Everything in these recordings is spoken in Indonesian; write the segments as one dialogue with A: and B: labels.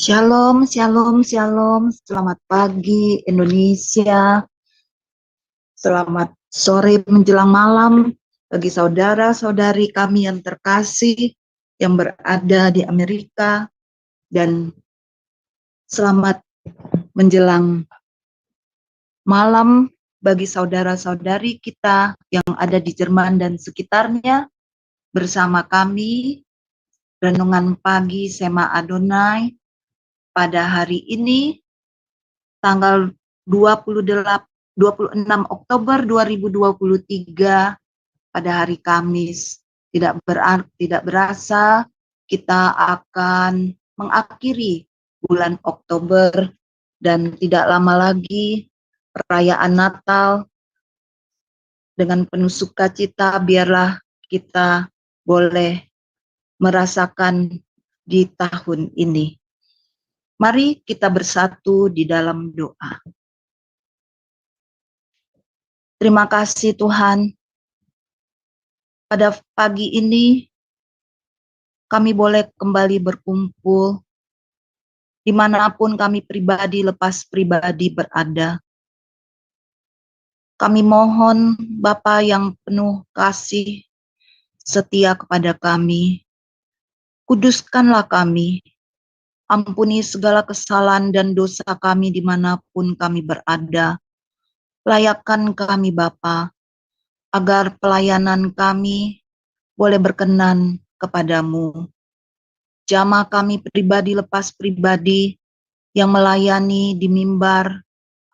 A: Shalom, shalom, shalom. Selamat pagi Indonesia. Selamat sore menjelang malam bagi saudara-saudari kami yang terkasih yang berada di Amerika, dan selamat menjelang malam bagi saudara-saudari kita yang ada di Jerman dan sekitarnya. Bersama kami Renungan Pagi Sema Adonai pada hari ini tanggal 26 Oktober 2023 pada hari Kamis. Tidak berasa kita akan mengakhiri bulan Oktober, dan tidak lama lagi perayaan Natal. Dengan penuh sukacita biarlah kita boleh merasakan di tahun ini. Mari kita bersatu di dalam doa. Terima kasih Tuhan, pada pagi ini kami boleh kembali berkumpul dimanapun kami pribadi lepas pribadi berada. Kami mohon Bapa yang penuh kasih setia kepada kami, kuduskanlah kami, ampuni segala kesalahan dan dosa kami dimanapun kami berada. Layakkan kami Bapa, agar pelayanan kami boleh berkenan kepadamu. Jamaah kami pribadi lepas pribadi yang melayani di mimbar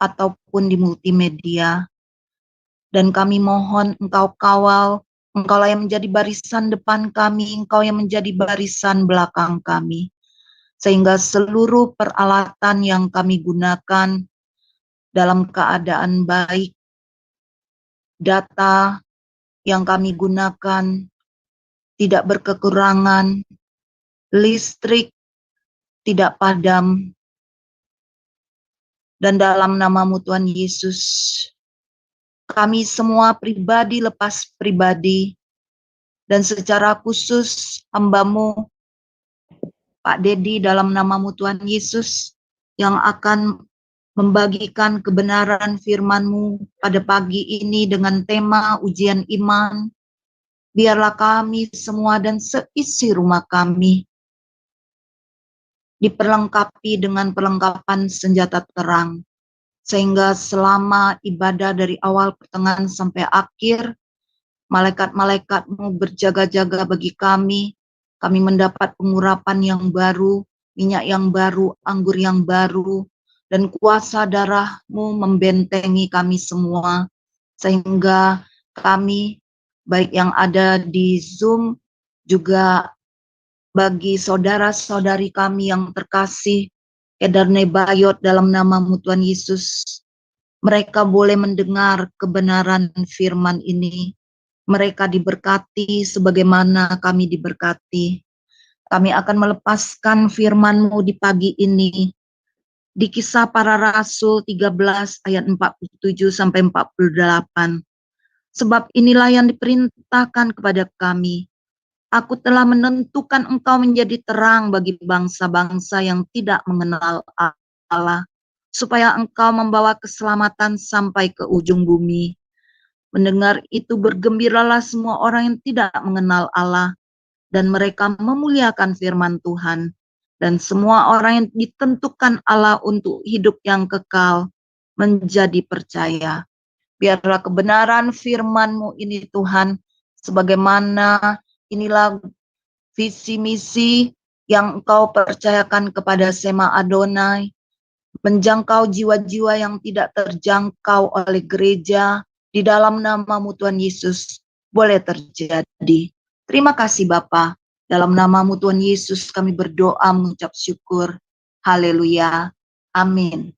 A: ataupun di multimedia, dan kami mohon Engkau kawal, Engkaulah yang menjadi barisan depan kami, Engkau yang menjadi barisan belakang kami, sehingga seluruh peralatan yang kami gunakan dalam keadaan baik, data yang kami gunakan tidak berkekurangan, listrik tidak padam, dan dalam nama-Mu Tuhan Yesus, kami semua pribadi lepas pribadi, dan secara khusus hamba-Mu Pak Dedi dalam nama-Mu Tuhan Yesus, yang akan membagikan kebenaran firman-Mu pada pagi ini dengan tema ujian iman. Biarlah kami semua dan seisi rumah kami diperlengkapi dengan perlengkapan senjata terang, sehingga selama ibadah dari awal pertengahan sampai akhir, malaikat-malaikat-Mu berjaga-jaga bagi kami. Kami mendapat pengurapan yang baru, minyak yang baru, anggur yang baru, dan kuasa darah-Mu membentengi kami semua, sehingga kami, baik yang ada di Zoom, juga bagi saudara-saudari kami yang terkasih, Kedarne Bayot dalam nama-Mu Tuhan Yesus, mereka boleh mendengar kebenaran firman ini. Mereka diberkati sebagaimana kami diberkati. Kami akan melepaskan firman-Mu di pagi ini di Kisah Para Rasul 13 ayat 47 sampai 48. Sebab inilah yang diperintahkan kepada kami. Aku telah menentukan engkau menjadi terang bagi bangsa-bangsa yang tidak mengenal Allah, supaya engkau membawa keselamatan sampai ke ujung bumi. Mendengar itu bergembiralah semua orang yang tidak mengenal Allah, dan mereka memuliakan firman Tuhan. Dan semua orang yang ditentukan Allah untuk hidup yang kekal menjadi percaya. Biarlah kebenaran firman-Mu ini Tuhan, sebagaimana inilah visi misi yang Engkau percayakan kepada Sema Adonai, menjangkau jiwa-jiwa yang tidak terjangkau oleh gereja, di dalam nama-Mu Tuhan Yesus boleh terjadi. Terima kasih Bapa, dalam nama-Mu Tuhan Yesus kami berdoa mengucap syukur. Haleluya. Amin.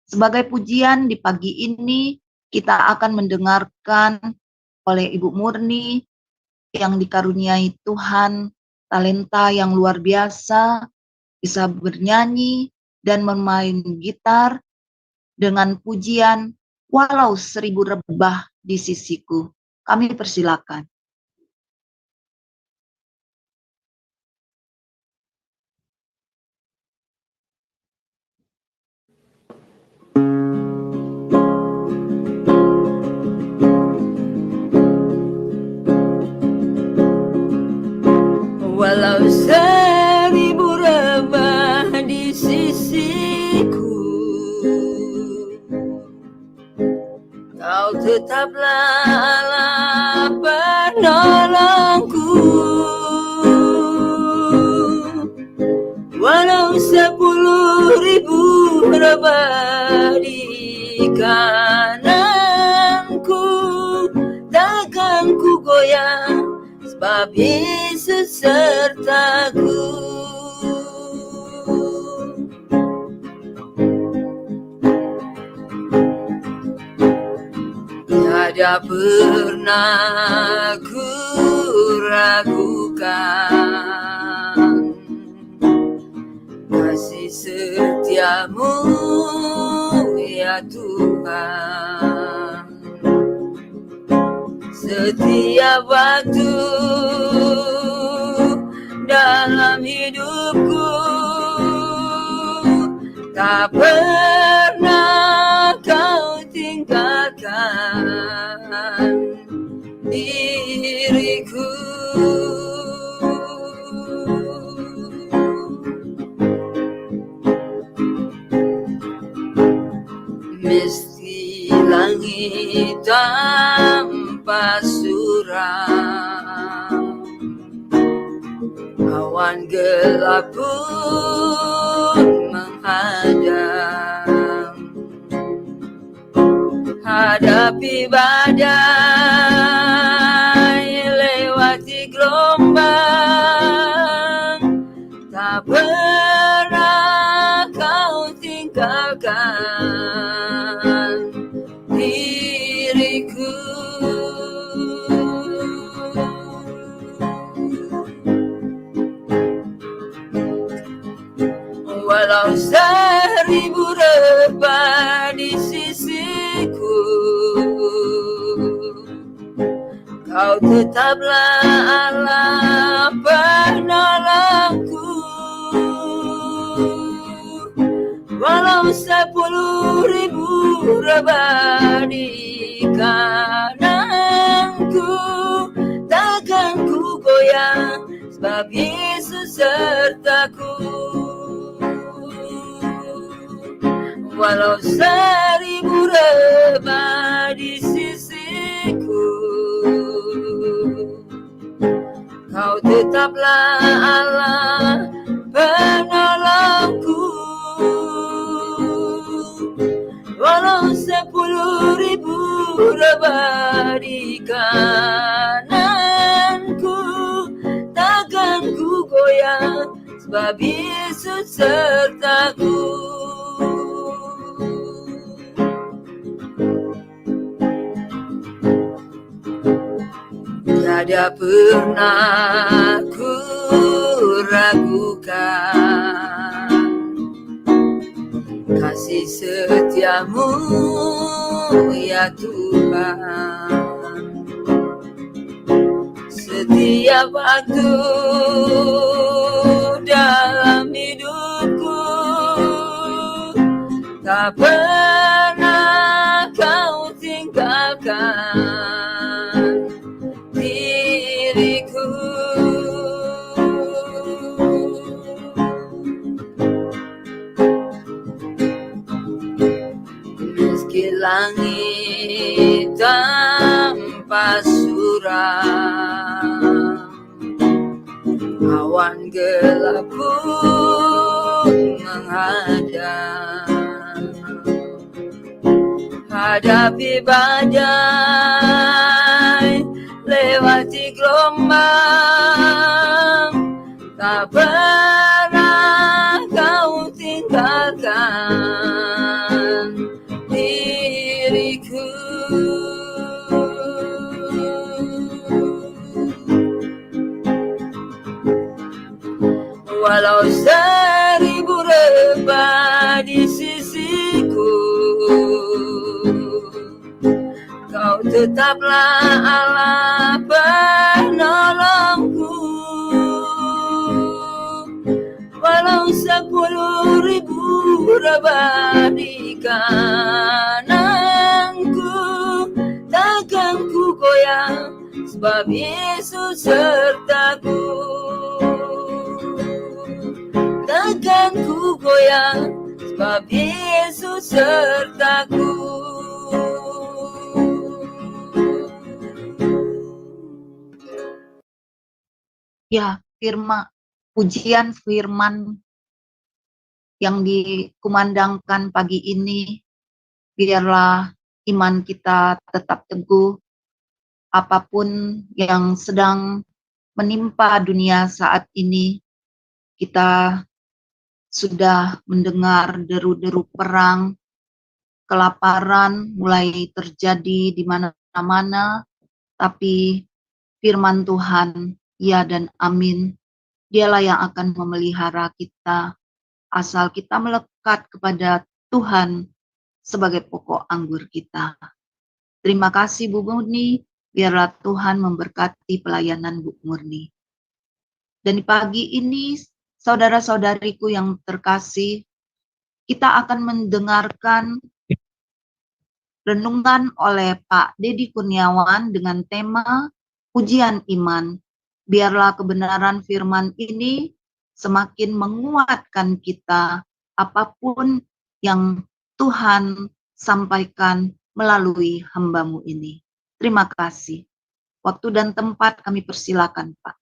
A: Sebagai pujian di pagi ini, kita akan mendengarkan oleh Ibu Murni yang dikaruniai Tuhan talenta yang luar biasa, bisa bernyanyi dan bermain gitar dengan pujian Walau 1000 rebah di sisiku. Kami persilakan.
B: seribu rebah di sisiku, Kau tetaplah Allah penolongku. Walau 10.000 rebah di kananku, takkan ku goyah, sebab Yesus sertaku. Tiada pernah ku ragukan kasih setiamu, ya Tuhan. Setiap waktu dalam hidupku, tak pernah Kau tinggalkan diriku. Mesti langit tanpa suram, awan gelap pun menghadang, hadapi badai, lewati gelombang, tak pernah Kau tinggalkan diriku. Walau 1000 rebah di sisiku, Kau tetaplah Allah penolongku. Walau 10.000 rebah di kananku, takkan ku goyah, sebab Yesus sertaku. Walau 1000 rebah di sisiku, Kau tetaplah Allah penolongku. Walau 10.000 rebah di kananku, takkan ku goyah, sebab Yesus sertaku. Tiada pernah ku ragukan kasih setiamu, ya Tuhan. Setiap waktu dalam hidupku, tak pernah Kau tinggalkan diriku. Meski langit tanpa suram, awan gelap pun menghadang, hadapi badai, lewati gelombang, tak pernah Kau tinggalkan diriku. Walau 1000 rebah di sisiku, Kau tetaplah Allah penolongku. Walau 10.000 rebah di kananku, takkan ku goyah, sebab Yesus sertaku. takkan ku goyah, sebab Yesus sertaku.
A: Ya, pujian firman yang dikumandangkan pagi ini, biarlah iman kita tetap teguh, apapun yang sedang menimpa dunia saat ini. Kita sudah mendengar deru-deru perang, kelaparan mulai terjadi di mana-mana, tapi firman Tuhan, ya dan amin, dialah yang akan memelihara kita, asal kita melekat kepada Tuhan sebagai pokok anggur kita. Terima kasih Bu Murni, biarlah Tuhan memberkati pelayanan Bu Murni. Dan di pagi ini, saudara-saudariku yang terkasih, kita akan mendengarkan renungan oleh Pak Dedi Kurniawan dengan tema ujian iman. Biarlah kebenaran firman ini semakin menguatkan kita apapun yang Tuhan sampaikan melalui hamba-Mu ini. Terima kasih. Waktu dan tempat kami persilakan, Pak.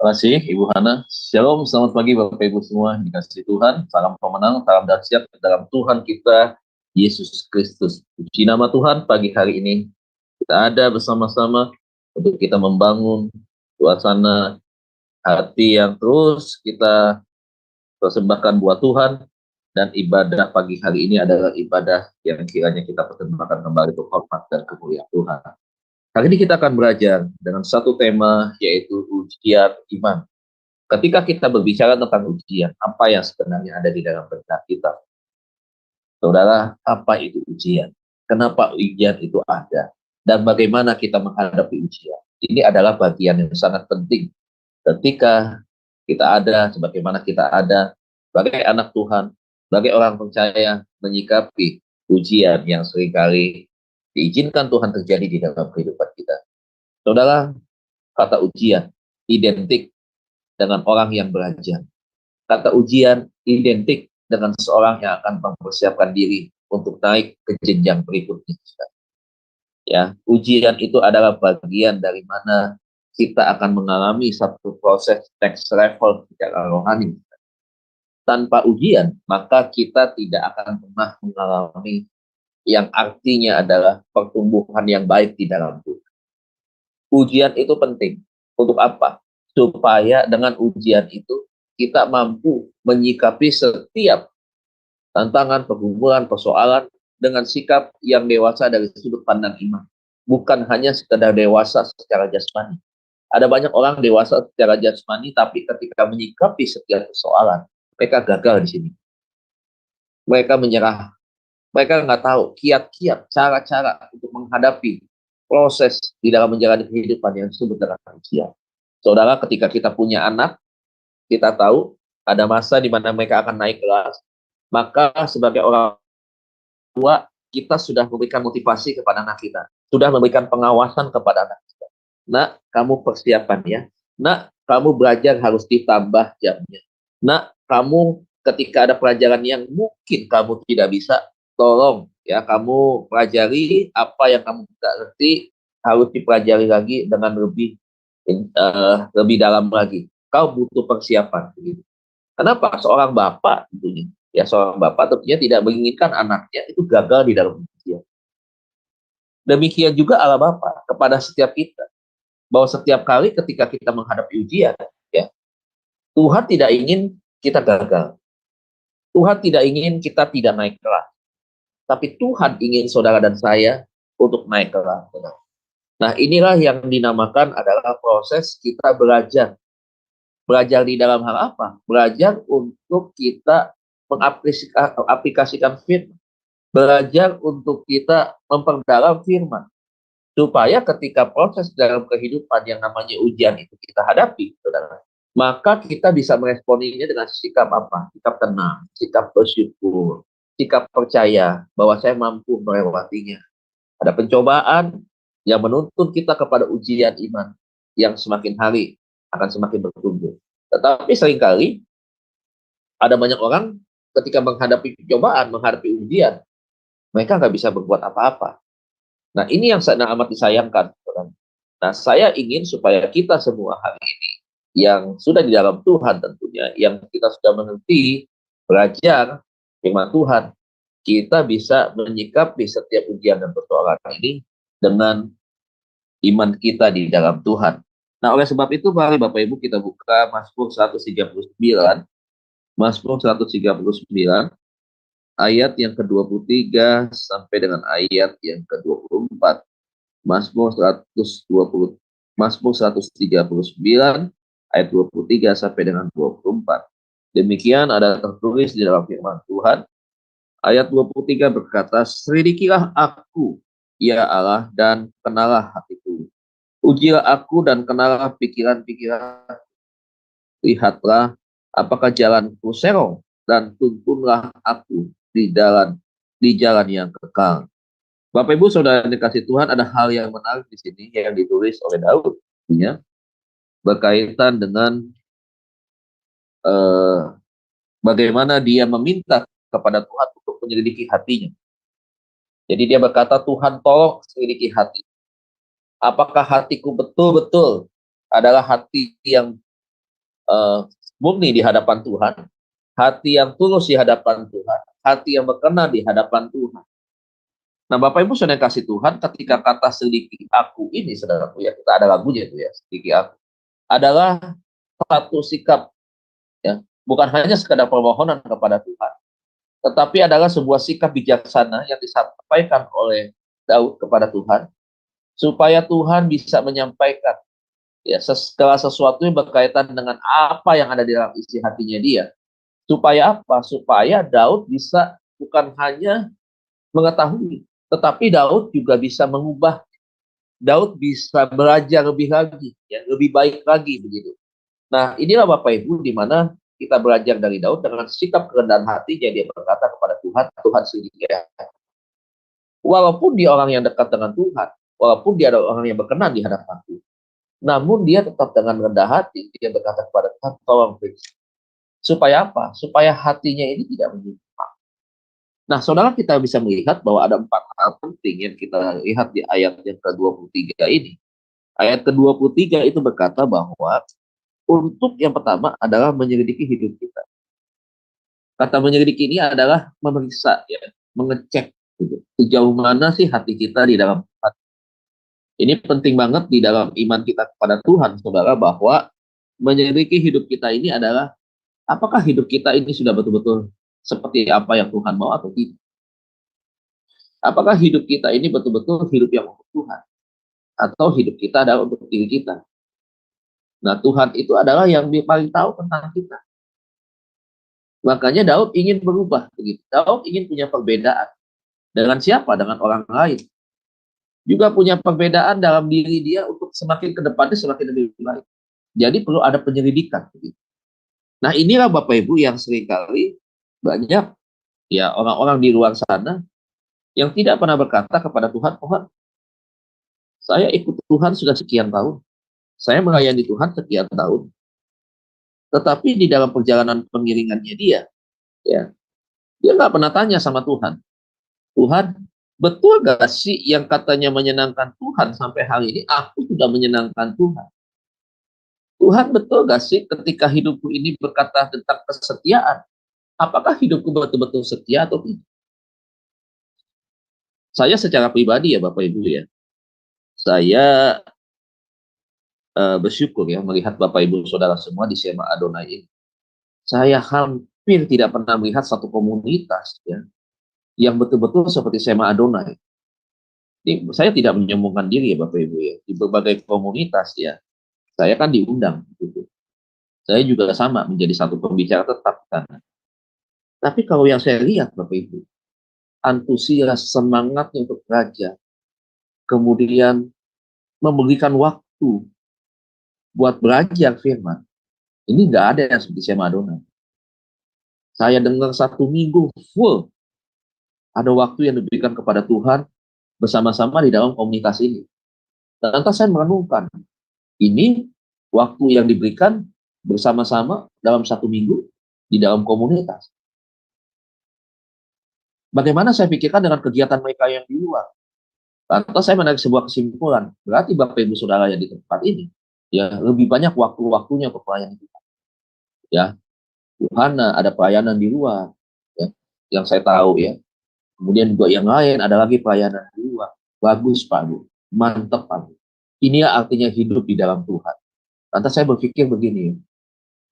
C: Terima kasih Ibu Hana. Shalom, selamat pagi Bapak Ibu semua. Dikasih Tuhan, salam pemenang, salam dahsyat dalam Tuhan kita, Yesus Kristus. Puji nama Tuhan, pagi hari ini kita ada bersama-sama untuk kita membangun suasana hati yang terus kita persembahkan buat Tuhan. Dan ibadah pagi hari ini adalah ibadah yang kiranya kita persembahkan kembali untuk hormat dan kemuliaan Tuhan. Hari ini kita akan belajar dengan satu tema, yaitu ujian iman. Ketika kita berbicara tentang ujian, apa yang sebenarnya ada di dalam benak kita? Saudara, apa itu ujian? Kenapa ujian itu ada? Dan bagaimana kita menghadapi ujian? Ini adalah bagian yang sangat penting. Ketika kita ada, sebagaimana kita ada, sebagai anak Tuhan, sebagai orang percaya, menyikapi ujian yang seringkali diizinkan Tuhan terjadi di dalam kehidupan kita. Saudara, kata ujian identik dengan orang yang belajar. Kata ujian identik dengan seorang yang akan mempersiapkan diri untuk naik ke jenjang berikutnya. Ya, ujian itu adalah bagian dari mana kita akan mengalami satu proses next level secara rohani. Tanpa ujian, maka kita tidak akan pernah mengalami yang artinya adalah pertumbuhan yang baik di dalam Tuhan. Ujian itu penting. Untuk apa? Supaya dengan ujian itu kita mampu menyikapi setiap tantangan, pergumulan, persoalan dengan sikap yang dewasa dari sudut pandang iman. Bukan hanya sekedar dewasa secara jasmani. Ada banyak orang dewasa secara jasmani, tapi ketika menyikapi setiap persoalan, mereka gagal di sini. Mereka menyerah. Mereka nggak tahu kiat-kiat, cara-cara untuk menghadapi proses di dalam menjalani kehidupan yang disebut dengan ujian. Saudara, ketika kita punya anak, kita tahu ada masa di mana mereka akan naik kelas. Maka sebagai orang tua, kita sudah memberikan motivasi kepada anak kita. Sudah memberikan pengawasan kepada anak kita. Nak, kamu persiapan ya. Nak, kamu belajar harus ditambah jamnya. Nak, kamu ketika ada pelajaran yang mungkin kamu tidak bisa, tolong ya kamu pelajari apa yang kamu tidak ngerti, harus dipelajari lagi dengan lebih dalam lagi. Kau butuh persiapan. Gitu. Kenapa? Seorang bapak tentunya, ya seorang bapak tentunya tidak menginginkan anaknya itu gagal di dalam ujian. Demikian juga Allah Bapa kepada setiap kita, bahwa setiap kali ketika kita menghadapi ujian, ya Tuhan tidak ingin kita gagal. Tuhan tidak ingin kita tidak naik kelas. Tapi Tuhan ingin saudara dan saya untuk naik kelas. Nah, inilah yang dinamakan adalah proses kita belajar. Belajar di dalam hal apa? Belajar untuk kita mengaplikasikan firman. Belajar untuk kita memperdalam firman. Supaya ketika proses dalam kehidupan yang namanya ujian itu kita hadapi, saudara, maka kita bisa meresponinya dengan sikap apa? Sikap tenang, sikap bersyukur, sikap percaya bahwa saya mampu melewatinya. Ada pencobaan yang menuntun kita kepada ujian iman yang semakin hari akan semakin bertumbuh. Tetapi seringkali Ada banyak orang ketika menghadapi cobaan, menghadapi ujian, mereka nggak bisa berbuat apa-apa. Nah, ini yang sangat amat disayangkan. Nah, saya ingin supaya kita semua hari ini, yang sudah di dalam Tuhan tentunya, yang kita sudah mengerti, belajar firman Tuhan, kita bisa menyikapi setiap ujian dan persoalan ini dengan iman kita di dalam Tuhan. Nah, oleh sebab itu, mari Bapak Ibu kita buka Mazmur 139, Mazmur 139, ayat yang ke-23 sampai dengan ayat yang ke-24. Mazmur 120, Mazmur 139 ayat 23 sampai dengan 24. Demikian ada tertulis di dalam firman Tuhan. Ayat 23 berkata, "Selidikilah aku, ya Allah, dan kenalah hatiku. Ujilah aku dan kenalah pikiran-pikiran. Lihatlah apakah jalanku serong, dan tuntunlah aku di jalan yang kekal." Bapak Ibu Saudara yang dikasih Tuhan, ada hal yang menarik di sini yang ditulis oleh Daud, ya, berkaitan dengan bagaimana dia meminta kepada Tuhan untuk menyelidiki hatinya. Jadi dia berkata, "Tuhan, tolong selidiki hati. Apakah hatiku betul-betul adalah hati yang murni di hadapan Tuhan, hati yang tulus di hadapan Tuhan, hati yang berkenan di hadapan Tuhan." Nah, Bapak Ibu Saudara yang kasih Tuhan, ketika kata selidiki aku ini, saudaraku, ya, kita ada lagunya itu ya, selidiki aku, adalah satu sikap, ya, bukan hanya sekadar permohonan kepada Tuhan, tetapi adalah sebuah sikap bijaksana yang disampaikan oleh Daud kepada Tuhan, supaya Tuhan bisa menyampaikan, ya, segala sesuatu yang berkaitan dengan apa yang ada di dalam isi hatinya dia. Supaya apa? Supaya Daud bisa bukan hanya mengetahui, tetapi Daud juga bisa mengubah. Daud bisa belajar lebih lagi, ya, lebih baik lagi begitu. Nah, inilah Bapak Ibu di mana kita belajar dari Daud dengan sikap kerendahan hati. Jadi dia berkata kepada Tuhan, "Tuhan selidiki aku." Walaupun dia orang yang dekat dengan Tuhan, walaupun dia adalah orang yang berkenan di hadapan Tuhan, namun dia tetap dengan rendah hati. Dia berkata kepada Tuhan, "Tolong periksa." Supaya apa? Supaya hatinya ini tidak menyimpang. Nah, saudara, kita bisa melihat bahwa ada 4 hal penting yang kita lihat di ayat yang ke-23 ini. Ayat ke-23 itu berkata bahwa untuk yang pertama adalah menyelidiki hidup kita. Kata menyelidiki ini adalah memeriksa, ya, mengecek gitu. Sejauh mana sih hati kita di dalam Tuhan. Ini penting banget di dalam iman kita kepada Tuhan, saudara, bahwa menyelidiki hidup kita ini adalah apakah hidup kita ini sudah betul-betul seperti apa yang Tuhan mau atau tidak. Apakah hidup kita ini betul-betul hidup yang untuk Tuhan, atau hidup kita adalah untuk diri kita. Nah, Tuhan itu adalah yang paling tahu tentang kita. Makanya Daud ingin berubah begitu. Daud ingin punya perbedaan. Dengan siapa? Dengan orang lain. Juga punya perbedaan dalam diri dia untuk semakin ke depannya semakin lebih baik. Jadi perlu ada penyelidikan begitu. Nah, inilah Bapak Ibu yang seringkali banyak, ya, orang-orang di luar sana yang tidak pernah berkata kepada Tuhan, "Tuhan, saya ikut Tuhan sudah sekian tahun. Saya melayani Tuhan sekian tahun." Tetapi di dalam perjalanan pengiringannya dia, ya, dia nggak pernah tanya sama Tuhan, "Tuhan, betul gak sih yang katanya menyenangkan Tuhan sampai hari ini aku sudah menyenangkan Tuhan? Tuhan, betul gak sih ketika hidupku ini berkata tentang kesetiaan, apakah hidupku betul-betul setia atau tidak?" Saya secara pribadi, ya Bapak Ibu, ya, saya bersyukur ya melihat Bapak Ibu Saudara semua di Sema Adonai ini. Saya hampir tidak pernah melihat satu komunitas, ya, yang betul-betul seperti Sema Adonai. Ini saya tidak menyombongkan diri, ya Bapak Ibu, ya, di berbagai komunitas, ya, saya kan diundang gitu. Saya juga sama menjadi satu pembicara tetap kan. Tapi kalau yang saya lihat Bapak Ibu, antusias, semangatnya untuk belajar, kemudian memberikan waktu buat belajar firman, ini nggak ada yang seperti Sema Adonai. Saya dengar 1 minggu full ada waktu yang diberikan kepada Tuhan bersama-sama di dalam komunitas ini. Dan lantas saya merenungkan, ini waktu yang diberikan bersama-sama dalam 1 minggu, di dalam komunitas. Bagaimana saya pikirkan dengan kegiatan mereka yang di luar? Lantas saya menarik sebuah kesimpulan, berarti Bapak Ibu Saudara yang di tempat ini, ya lebih banyak waktu-waktunya untuk pelayanan kita. Ya, Yohana ada pelayanan di luar, ya, yang saya tahu ya. Kemudian juga yang lain ada lagi pelayanan di luar. Bagus Pak Bu, mantap Pak Bu. Ini artinya hidup di dalam Tuhan. Lantas saya berpikir begini,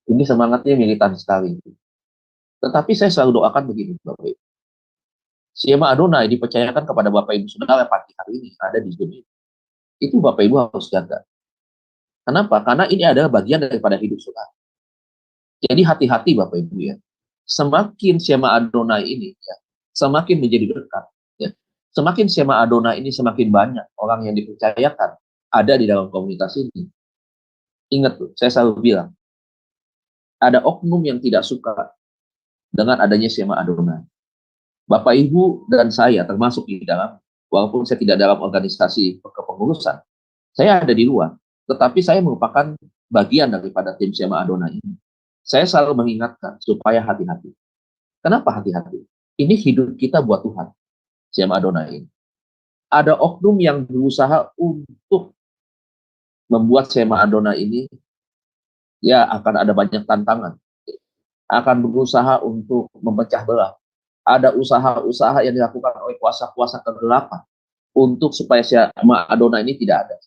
C: ini semangatnya militan sekali. Tetapi saya selalu doakan begini, Bapak Ibu. Siema Adonai dipercayakan kepada Bapak Ibu Saudara pagi hari ini ada di Zoom ini. Itu Bapak Ibu harus jaga. Kenapa? Karena ini adalah bagian daripada hidup saudara. Jadi hati-hati Bapak Ibu ya. Semakin Siema Adonai ini ya, semakin menjadi dekat. Ya. Semakin Siema Adonai ini semakin banyak orang yang dipercayakan ada di dalam komunitas ini. Ingat tuh, saya selalu bilang, ada oknum yang tidak suka dengan adanya Siema Adonai. Bapak Ibu dan saya termasuk di dalam, walaupun saya tidak dalam organisasi kepengurusan, saya ada di luar, tetapi saya merupakan bagian daripada tim Siema Adonai ini. Saya selalu mengingatkan supaya hati-hati. Kenapa hati-hati? Ini hidup kita buat Tuhan, Siema Adonai ini. Ada oknum yang berusaha untuk membuat Siema Adonai ini, ya akan ada banyak tantangan. Akan berusaha untuk memecah belah. Ada usaha-usaha yang dilakukan oleh kuasa-kuasa kegelapan untuk supaya Siema Adonai ini tidak ada.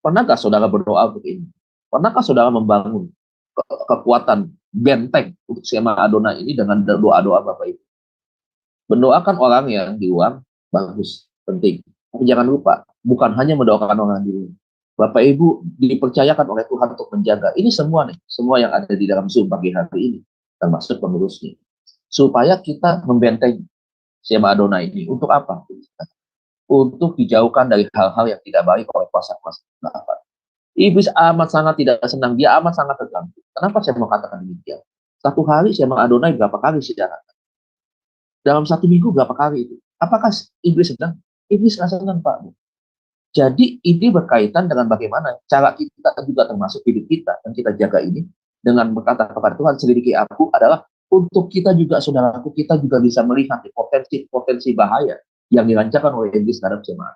C: Pernahkah saudara berdoa untuk ini? Pernahkah saudara membangun kekuatan benteng untuk Siema Adonai ini dengan doa-doa Bapak Ibu? Mendoakan orang yang di luar bagus, penting. Tapi jangan lupa, bukan hanya mendoakan orang di luar. Bapak Ibu dipercayakan oleh Tuhan untuk menjaga. Ini semua nih, semua yang ada di dalam Zoom pagi hari ini, termasuk pengurusnya. Supaya kita membentengi Siema Adonai ini. Untuk apa? Untuk dijauhkan dari hal-hal yang tidak baik oleh kuasa-kuasa kegelapan. Iblis amat sangat tidak senang, dia amat sangat terganggu. Kenapa saya mau katakan demikian? Satu hari Siema Adonai berapa kali saudara? Dalam satu minggu berapa kali itu? Apakah iblis senang? Iblis nggak senang Pak. Jadi ini berkaitan dengan bagaimana cara kita juga termasuk hidup kita yang kita jaga ini dengan berkata kepada Tuhan, selidiki aku adalah untuk kita juga saudaraku, kita juga bisa melihat potensi bahaya yang dilancarkan oleh iblis terhadap jemaat.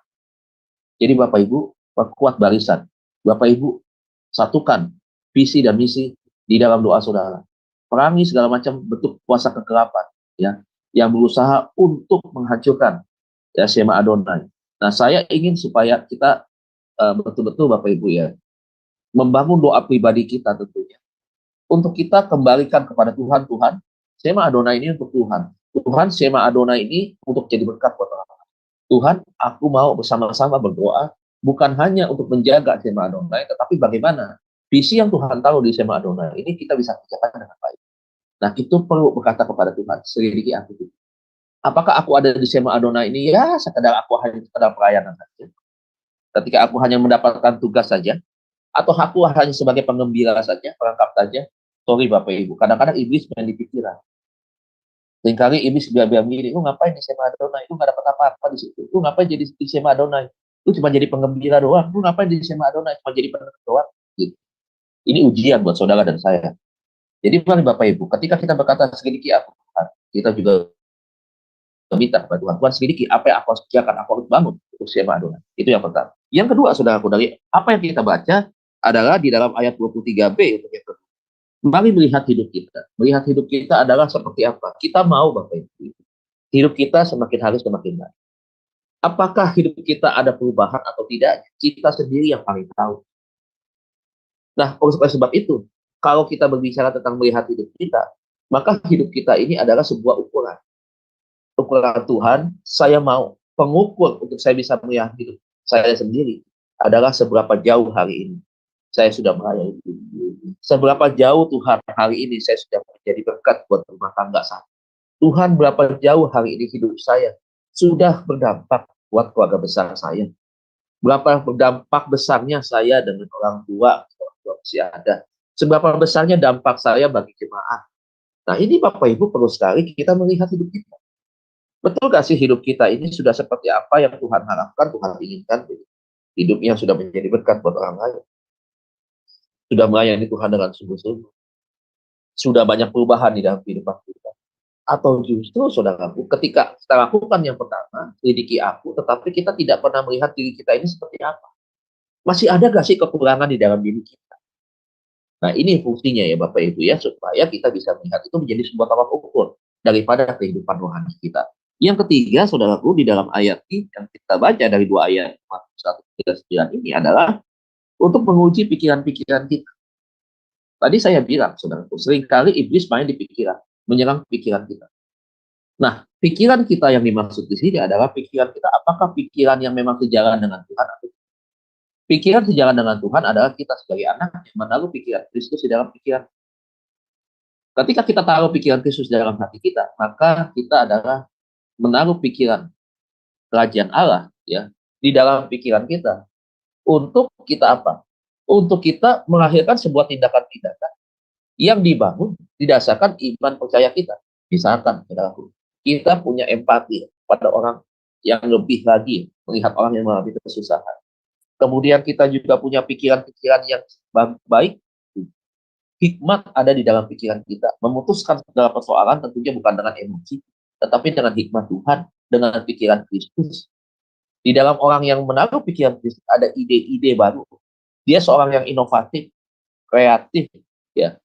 C: Jadi Bapak Ibu, perkuat barisan. Bapak Ibu, satukan visi dan misi di dalam doa saudara. Perangi segala macam bentuk kuasa kegelapan ya, yang berusaha untuk menghancurkan ya Siema Adonai. Nah, saya ingin supaya kita betul-betul Bapak Ibu ya, membangun doa pribadi kita tentunya. Untuk kita kembalikan kepada Tuhan, Tuhan, Siema Adonai ini untuk Tuhan. Tuhan, Siema Adonai ini untuk jadi berkat buat orang. Tuhan, aku mau bersama-sama berdoa, bukan hanya untuk menjaga Siema Adonai, tetapi bagaimana visi yang Tuhan tahu di Siema Adonai ini kita bisa kerjakan dengan baik. Nah, itu perlu berkata kepada Tuhan, selidiki aku. Apakah aku ada di Siema Adonai ini? Ya, sekedar aku hanya sekedar pelayanan saja. Ketika aku hanya mendapatkan tugas saja, atau aku hanya sebagai penggembira saja, perangkap saja. Sorry Bapak Ibu, kadang-kadang iblis main di pikiran. Seringkali iblis bilang gini, lu ngapain di Siema Adonai? Lu nggak dapat apa-apa di situ. Lu ngapain jadi di Siema Adonai? Lu cuma jadi penggembira doang. Lu ngapain di Siema Adonai? Cuma jadi pendengar doang. Gitu. Ini ujian buat saudara dan saya. Jadi mari Bapak Ibu, ketika kita berkata selidiki aku, kita juga minta kepada Tuhan, Tuhan selidiki apa yang aku harus kerjakan, aku harus bangun untuk Siema Adonai. Itu yang pertama. Yang kedua, saudaraku, dari apa yang kita baca adalah di dalam ayat 23b untuk yang kedua. Mari melihat hidup kita. Melihat hidup kita adalah seperti apa? Kita mau Bapak Ibu. Hidup kita semakin hari semakin baik. Apakah hidup kita ada perubahan atau tidak? Kita sendiri yang paling tahu. Nah, oleh sebab itu, kalau kita berbicara tentang melihat hidup kita, maka hidup kita ini adalah sebuah ukuran. Ukuran Tuhan, saya mau pengukur untuk saya bisa melihat hidup saya sendiri adalah seberapa jauh hari ini saya sudah melayani. Seberapa jauh Tuhan hari ini saya sudah menjadi berkat buat rumah tangga saya. Tuhan berapa jauh hari ini hidup saya sudah berdampak buat keluarga besar saya. Berapa berdampak besarnya saya dengan orang tua masih ada. Seberapa besarnya dampak saya bagi jemaat. Nah ini Bapak Ibu perlu sekali kita melihat hidup kita. Betul gak sih hidup kita ini sudah seperti apa yang Tuhan harapkan, Tuhan inginkan? Hidupnya sudah menjadi berkat buat orang lain. Sudah melayani Tuhan dengan sungguh-sungguh. sudah banyak perubahan di dalam kehidupan kita? Atau justru saudaraku, ketika kita lakukan yang pertama, selidiki aku, tetapi kita tidak pernah melihat diri kita ini seperti apa? Masih ada gak sih kekurangan di dalam diri kita? Nah, ini fungsinya ya Bapak Ibu ya, supaya kita bisa melihat itu menjadi sebuah tolak ukur daripada kehidupan rohani kita. Yang ketiga, saudaraku, di dalam ayat ini yang kita baca dari dua ayat 1:39 ini adalah untuk menguji pikiran-pikiran kita. Tadi saya bilang, saudaraku, seringkali iblis main di pikiran, menyerang pikiran kita. Nah, pikiran kita yang dimaksud di sini adalah pikiran kita, apakah pikiran yang memang sejalan dengan Tuhan atau pikiran sejalan dengan Tuhan adalah kita sebagai anak yang menaruh pikiran Kristus di dalam pikiran. Ketika kita taruh pikiran Kristus di dalam hati kita, maka kita adalah menaruh pikiran kerajaan Allah ya di dalam pikiran kita. Untuk kita apa? Untuk kita melahirkan sebuah tindakan-tindakan yang dibangun didasarkan iman percaya kita. Misalkan, saudaraku, kita punya empati pada orang yang lebih lagi melihat orang yang mengalami kesusahan. Kemudian kita juga punya pikiran-pikiran yang baik. Hikmat ada di dalam pikiran kita. Memutuskan segala persoalan tentunya bukan dengan emosi, tetapi dengan hikmat Tuhan, dengan pikiran Kristus. Di dalam orang yang menaruh pikiran Kristus ada ide-ide baru. Dia seorang yang inovatif, kreatif, ya,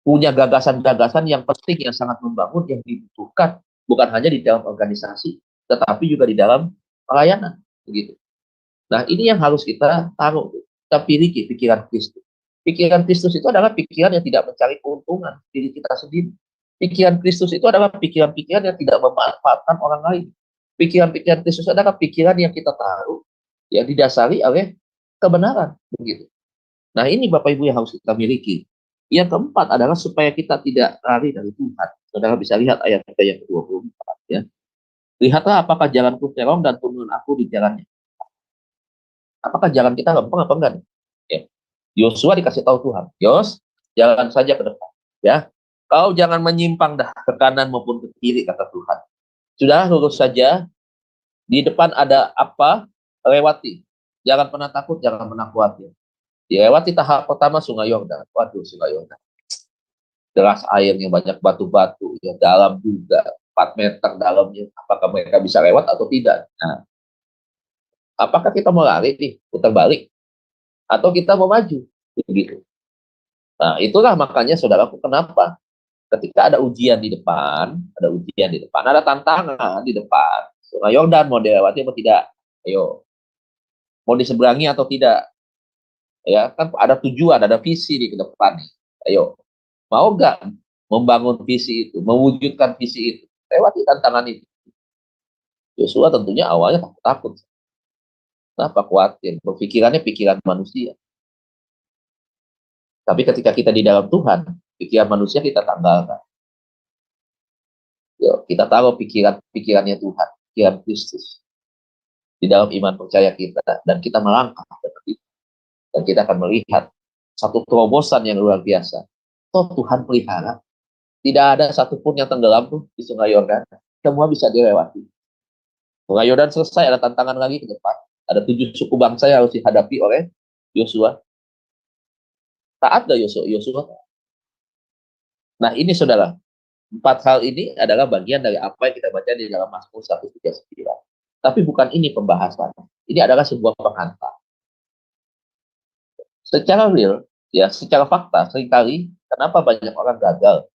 C: punya gagasan-gagasan yang penting, yang sangat membangun, yang dibutuhkan bukan hanya di dalam organisasi, tetapi juga di dalam pelayanan, begitu. Nah, ini yang harus kita taruh, kita pilih pikiran Kristus. Pikiran Kristus itu adalah pikiran yang tidak mencari keuntungan diri kita sendiri. Pikiran Kristus itu adalah pikiran-pikiran yang tidak memanfaatkan orang lain. Pikiran-pikiran Kristus adalah pikiran yang kita taruh, yang didasari oleh kebenaran, begitu. Nah, ini Bapak Ibu yang harus kita miliki. Yang keempat adalah supaya kita tidak lari dari Tuhan. Saudara bisa lihat ayat yang ke-24 ya. Lihatlah apakah jalanku terong dan turunan aku di jalannya. Apakah jalan kita lempeng apa enggak? Ya. Yosua dikasih tahu Tuhan, Yos, jalan saja ke depan, ya. Kau jangan menyimpang dah ke kanan maupun ke kiri, kata Tuhan. Sudah lurus saja. Di depan ada apa? Lewati. Jangan pernah takut, jangan pernah khawatir. Dilewati tahap pertama Sungai Yordan. Waduh, Sungai Yordan. Deras airnya, banyak batu-batu, ya, dalam juga 4 meter dalamnya. Apakah mereka bisa lewat atau tidak? Nah, apakah kita mau lari nih, putar balik? Atau kita mau maju? Begitu. Nah, itulah makanya saudaraku, kenapa ketika ada ujian di depan, ada tantangan di depan. Sungai Yordan mau dilewati atau tidak? Ayo. Mau diseberangi atau tidak? Ya, kan ada tujuan, ada visi di depan nih. Ayo. Mau nggak membangun visi itu, mewujudkan visi itu? Lewati tantangan itu. Yosua tentunya awalnya takut. Kenapa khawatir? Berpikirannya pikiran manusia. Tapi ketika kita di dalam Tuhan, pikiran manusia kita tanggalkan. Yuk, kita taruh pikirannya Tuhan, pikiran Kristus di dalam iman percaya kita, dan kita melangkah dan kita akan melihat satu terobosan yang luar biasa. Toh Tuhan pelihara, tidak ada satupun yang tenggelam tuh di Sungai Yordan, semua bisa dilewati. Sungai Yordan selesai, ada tantangan lagi ke depan. Ada 7 suku bangsa yang harus dihadapi oleh Yosua. Taat gak Yosua? Nah, ini saudara, 4 hal ini adalah bagian dari apa yang kita baca di dalam Mazmur 139. Tapi bukan ini pembahasannya. Ini adalah sebuah pengantar. Secara real, ya, secara fakta, seringkali kenapa banyak orang gagal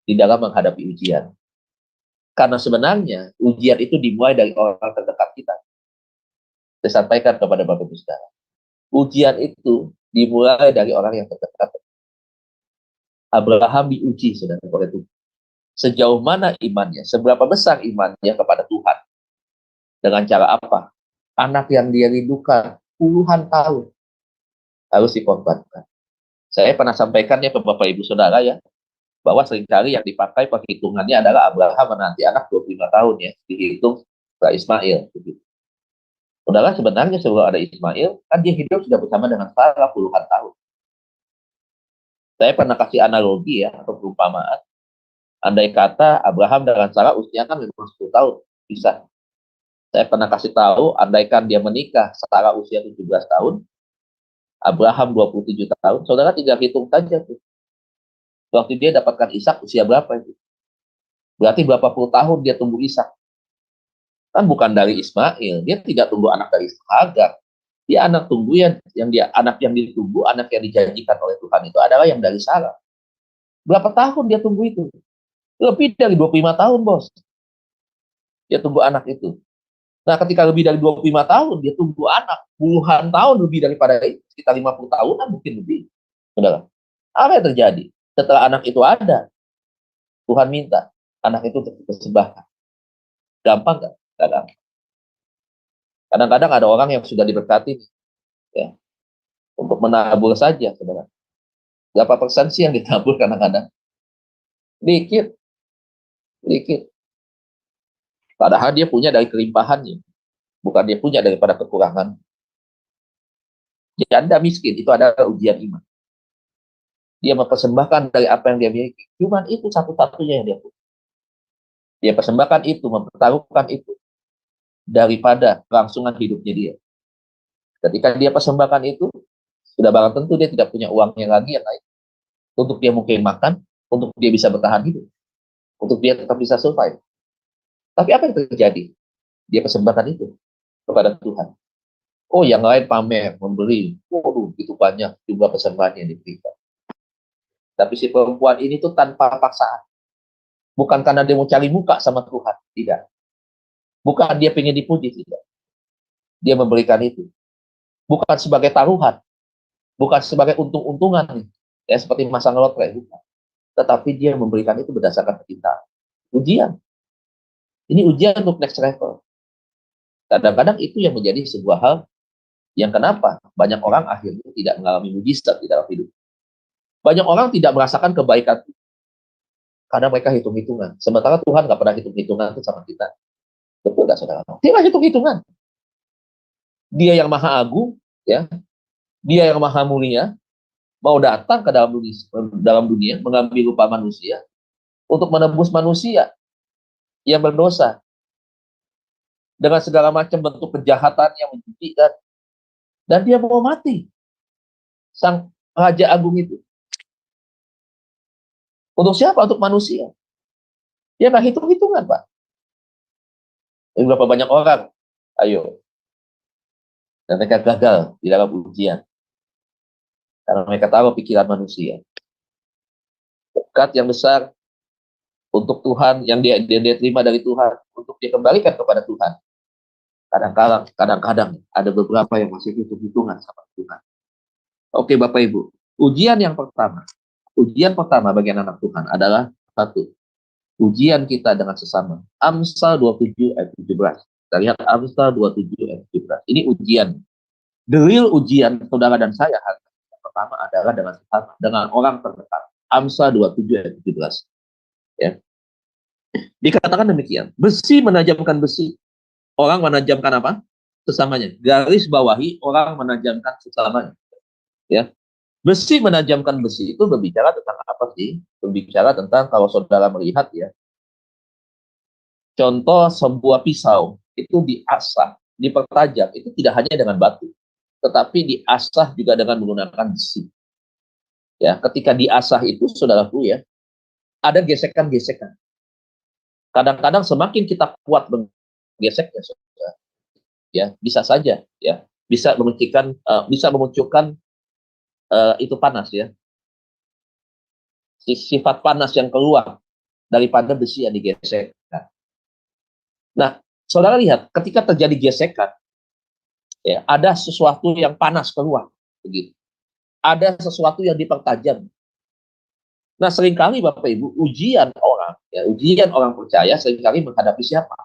C: di dalam menghadapi ujian? Karena sebenarnya ujian itu dimulai dari orang terdekat kita. Saya sampaikan kepada Bapak Ibu Saudara. Ujian itu dimulai dari orang yang terdekat. Abraham diuji, saudara, oleh Tuhan. Sejauh mana imannya? Seberapa besar imannya kepada Tuhan? Dengan cara apa? Anak yang dia rindukan puluhan tahun harus dikorbankan. Saya pernah sampaikannya ke Bapak Ibu Saudara ya, bahwa seringkali yang dipakai perhitungannya adalah Abraham menanti anak 25 tahun ya, dihitung ke Ismail. Saudara, sebenarnya sebelum ada Ismail, kan dia hidup sudah bersama dengan Sarah puluhan tahun. Saya pernah kasih analogi ya, atau perumpamaan. Andai kata Abraham dengan Sarah usia kan 10 tahun, bisa. Saya pernah kasih tahu, andaikan dia menikah, Sarah usia 17 tahun, Abraham 27 tahun, saudara tinggal hitung saja tuh. Waktu dia dapatkan Ishak usia berapa itu? Berarti berapa puluh tahun dia tunggu Ishak. Kan bukan dari Ismail, dia tidak tunggu anak dari Hagar. Dia anak tunggu anak yang ditunggu, anak yang dijanjikan oleh Tuhan itu adalah yang dari Sarah. Berapa tahun dia tunggu itu? Lebih dari 25 tahun, Bos. Dia tunggu anak itu. Nah, ketika lebih dari 25 tahun, dia tunggu anak. Puluhan tahun lebih daripada itu. Sekitar 50 tahunan mungkin lebih. Saudara, apa yang terjadi? Setelah anak itu ada, Tuhan minta anak itu dipersembahkan. Gampang nggak? Nggak gampang. Kadang-kadang ada orang yang sudah diberkati, ya, untuk menabur saja, saudara. Berapa persen sih yang ditabur kadang-kadang? Dikit, dikit. Padahal dia punya dari kelimpahannya, bukan dia punya daripada kekurangan. Janda miskin itu adalah ujian iman. Dia mempersembahkan dari apa yang dia miliki. Cuman itu satu-satunya yang dia punya. Dia persembahkan itu, mempertaruhkan itu daripada kelangsungan hidupnya dia. Ketika dia persembahkan itu, sudah barang tentu dia tidak punya uang yang lagi yang lain. Untuk dia mungkin makan, untuk dia bisa bertahan hidup. Untuk dia tetap bisa survive. Tapi apa yang terjadi? Dia persembahkan itu kepada Tuhan. Oh, yang lain pamer, memberi. Waduh, itu banyak jumlah persembahan yang diberikan. Tapi si perempuan ini tuh tanpa paksaan. Bukan karena dia mau cari muka sama Tuhan. Tidak. Bukan dia pengen dipuji. Tidak. Dia memberikan itu. Bukan sebagai taruhan. Bukan sebagai untung-untungan. Ya, seperti masang lotre. Bukan. Tetapi dia memberikan itu berdasarkan kecintaan. Ujian. Ini ujian untuk next level. Kadang-kadang itu yang menjadi sebuah hal yang kenapa banyak orang akhirnya tidak mengalami mujizat di dalam hidup. Banyak orang tidak merasakan kebaikan karena mereka hitung-hitungan. Sementara Tuhan nggak pernah hitung-hitungan itu sama kita. Betul nggak, saudara? Dia nggak hitung-hitungan. Dia yang maha agung, ya, dia yang maha mulia, mau datang ke dalam dunia mengambil rupa manusia untuk menebus manusia yang berdosa dengan segala macam bentuk kejahatan yang menjijikan, dan dia mau mati. Sang Raja Agung itu. Untuk siapa? Untuk manusia. Dia nggak hitung-hitungan, Pak. Berapa banyak orang, ayo, dan mereka gagal di dalam ujian. Karena mereka tahu pikiran manusia. Berkat yang besar untuk Tuhan, yang dia terima dari Tuhan, untuk dia kembalikan kepada Tuhan. Kadang-kadang ada beberapa yang masih hitung-hitungan sama Tuhan. Oke, Bapak Ibu. Ujian pertama bagi anak Tuhan adalah satu, ujian kita dengan sesama. Amsal 27 ayat 17. Kita lihat Amsal 27 ayat 17. Ini ujian. The real ujian saudara dan saya hari yang pertama adalah dengan sesama, dengan orang terdekat. Amsal 27 ayat 17. Ya. Dikatakan demikian. Besi menajamkan besi. Orang menajamkan apa? Sesamanya. Garis bawahi, orang menajamkan sesamanya. Ya. Besi menajamkan besi itu berbicara tentang apa sih? Berbicara tentang kalau saudara melihat, ya, contoh sebuah pisau itu diasah, dipertajam, itu tidak hanya dengan batu, tetapi diasah juga dengan menggunakan besi. Ya, ketika diasah itu, saudaraku, ya, ada gesekan-gesekan. Kadang-kadang semakin kita kuat menggeseknya, saudara, ya, bisa saja, ya, bisa memunculkan itu panas, ya, sifat panas yang keluar daripada besi yang digesek. Nah, saudara lihat, ketika terjadi gesekan, ya, ada sesuatu yang panas keluar, begitu. Ada sesuatu yang dipertajam. Nah, seringkali Bapak Ibu, ujian orang percaya seringkali menghadapi siapa?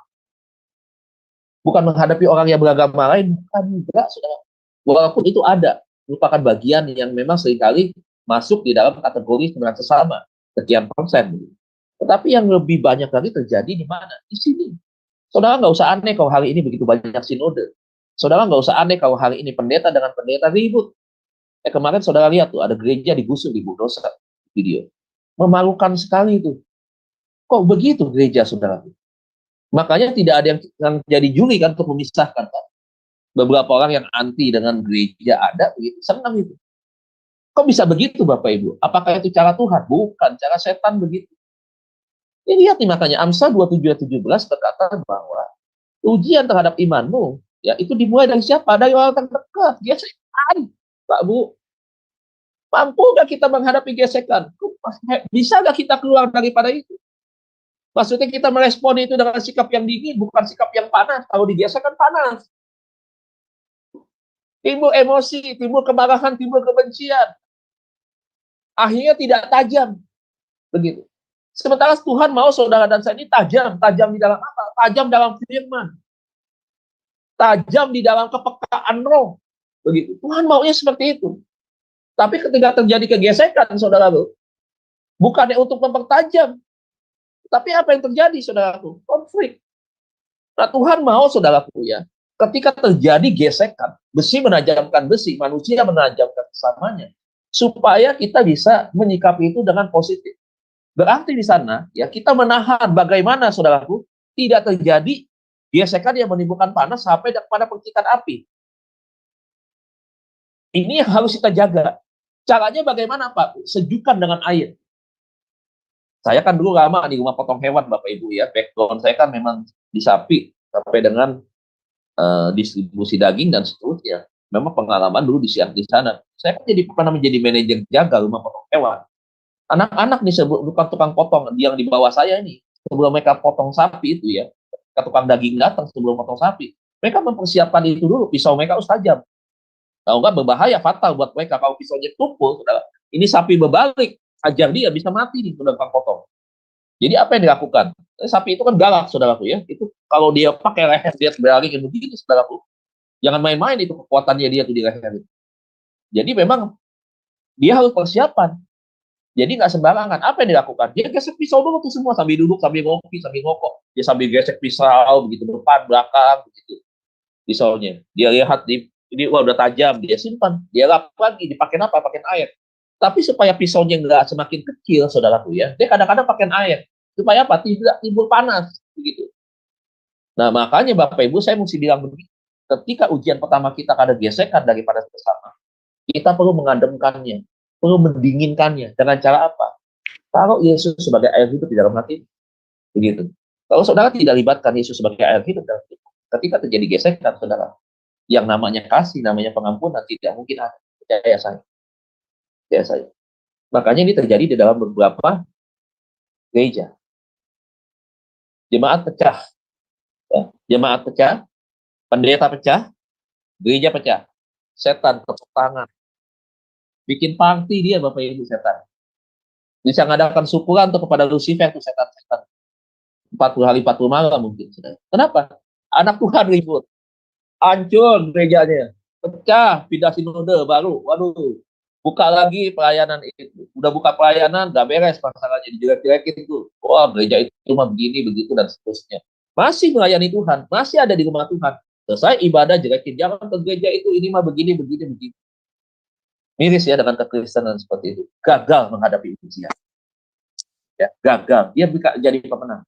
C: Bukan menghadapi orang yang beragama lain, bukan juga, saudara. Walaupun itu ada, merupakan bagian yang memang seringkali masuk di dalam kategori kebenaran sesama, sekian persen. Tetapi yang lebih banyak lagi terjadi di mana? Di sini. Saudara nggak usah aneh kalau hari ini begitu banyak sinode. Saudara nggak usah aneh kalau hari ini pendeta dengan pendeta ribut. Kemarin saudara lihat tuh, ada gereja digusur di Budosa, video. Memalukan sekali itu. Kok begitu gereja, saudara? Makanya tidak ada yang jadi juli kan untuk memisahkan. Kan? Beberapa orang yang anti dengan gereja ada, begitu, senang itu. Kok bisa begitu Bapak Ibu? Apakah itu cara Tuhan? Bukan, cara setan begitu. Ini lihat nih makanya Amsal 27:17 berkata bahwa ujian terhadap imanmu, ya itu dimulai dari siapa? Dari orang terdekat. Gesekan, Pak Bu. Mampu nggak kita menghadapi gesekan? Bisa nggak kita keluar daripada itu? Maksudnya kita merespon itu dengan sikap yang dingin, bukan sikap yang panas. Kalau digesek kan panas. Timbul emosi, timbul kemarahan, timbul kebencian. Akhirnya tidak tajam. Begitu. Sementara Tuhan mau saudara dan saya ini tajam. Tajam di dalam apa? Tajam dalam firman. Tajam di dalam kepekaan roh. Begitu. Tuhan maunya seperti itu. Tapi ketika terjadi kegesekan, saudara-saudara, bukannya untuk mempertajam. Tapi apa yang terjadi, saudaraku? Konflik. Nah, Tuhan mau, saudaraku, ya, ketika terjadi gesekan, besi menajamkan besi, manusia menajamkan kesamanya, supaya kita bisa menyikapi itu dengan positif. Berarti di sana, ya, kita menahan bagaimana, saudaraku, tidak terjadi gesekan yang menimbulkan panas sampai pada percikan api. Ini yang harus kita jaga. Caranya bagaimana, Pak? Sejukan dengan air. Saya kan dulu lama di rumah potong hewan, Bapak Ibu, ya. Background saya kan memang di sapi, sampai dengan distribusi daging dan seterusnya. Memang pengalaman dulu di sana. Saya kan pernah menjadi manajer jaga rumah potong hewan. Anak-anak nih, bukan tukang potong, yang di bawah saya ini, sebelum mereka potong sapi itu ya, ke tukang daging datang sebelum potong sapi, mereka mempersiapkan itu dulu, pisau mereka harus tajam. Kalau nggak berbahaya, fatal buat mereka. Kalau pisaunya tumpul, ini sapi berbalik, ajar dia bisa mati nih, sudah tukang potong. Jadi apa yang dilakukan? Sapi itu kan galak, saudaraku, ya. Itu kalau dia pakai leher, dia berlari begini, saudaraku. Jangan main-main itu kekuatannya dia tuh di leher. Jadi memang dia harus persiapan. Jadi nggak sembarangan. Apa yang dilakukan? Dia gesek pisau dulu tuh semua, sambil duduk, sambil ngopi, sambil ngokok. Dia sambil gesek pisau, begitu, depan, belakang, begitu. Pisaunya. Dia lihat, ini wah, udah tajam, dia simpan. Dia lap lagi, dipakai apa? Pakai air. Tapi supaya pisaunya nggak semakin kecil, saudaraku, ya, dia kadang-kadang pakai air. Supaya apa? Tidak timbul panas, begitu. Nah, makanya Bapak Ibu, saya mesti bilang begini. Ketika ujian pertama kita ada gesekan daripada sesama, kita perlu mengademkannya, perlu mendinginkannya. Dengan cara apa? Taruh Yesus sebagai air hidup di dalam hati. Begitu. Kalau saudara tidak libatkan Yesus sebagai air hidup dalam hati, ketika terjadi gesekan, saudara, yang namanya kasih, namanya pengampunan, tidak mungkin ada. Percaya saya. Ya saya. Makanya ini terjadi di dalam beberapa gereja. Jemaat pecah. Ya. Jemaat pecah, pendeta pecah, gereja pecah. Setan tepuk tangan. Bikin party dia, Bapak Ibu, setan. Bisa mengadakan syukuran tuh kepada Lucifer, tuh setan-setan. 40 hari 40 malam mungkin. Kenapa? Anak Tuhan ribut. Hancur gerejanya. Pecah, pindah sinode baru. Waduh. Buka lagi pelayanan itu. Udah buka pelayanan, gak beres masalahnya, dijelek-jelekin itu. Wah, gereja itu cuma begini, begitu, dan seterusnya. Masih melayani Tuhan, masih ada di rumah Tuhan. Selesai ibadah, jelekin. Jangan ke gereja itu, ini mah begini, begini, begini. Miris ya dengan kekristenan seperti itu. Gagal menghadapi ujian. Ya, gagal. Dia bisa jadi pemenang.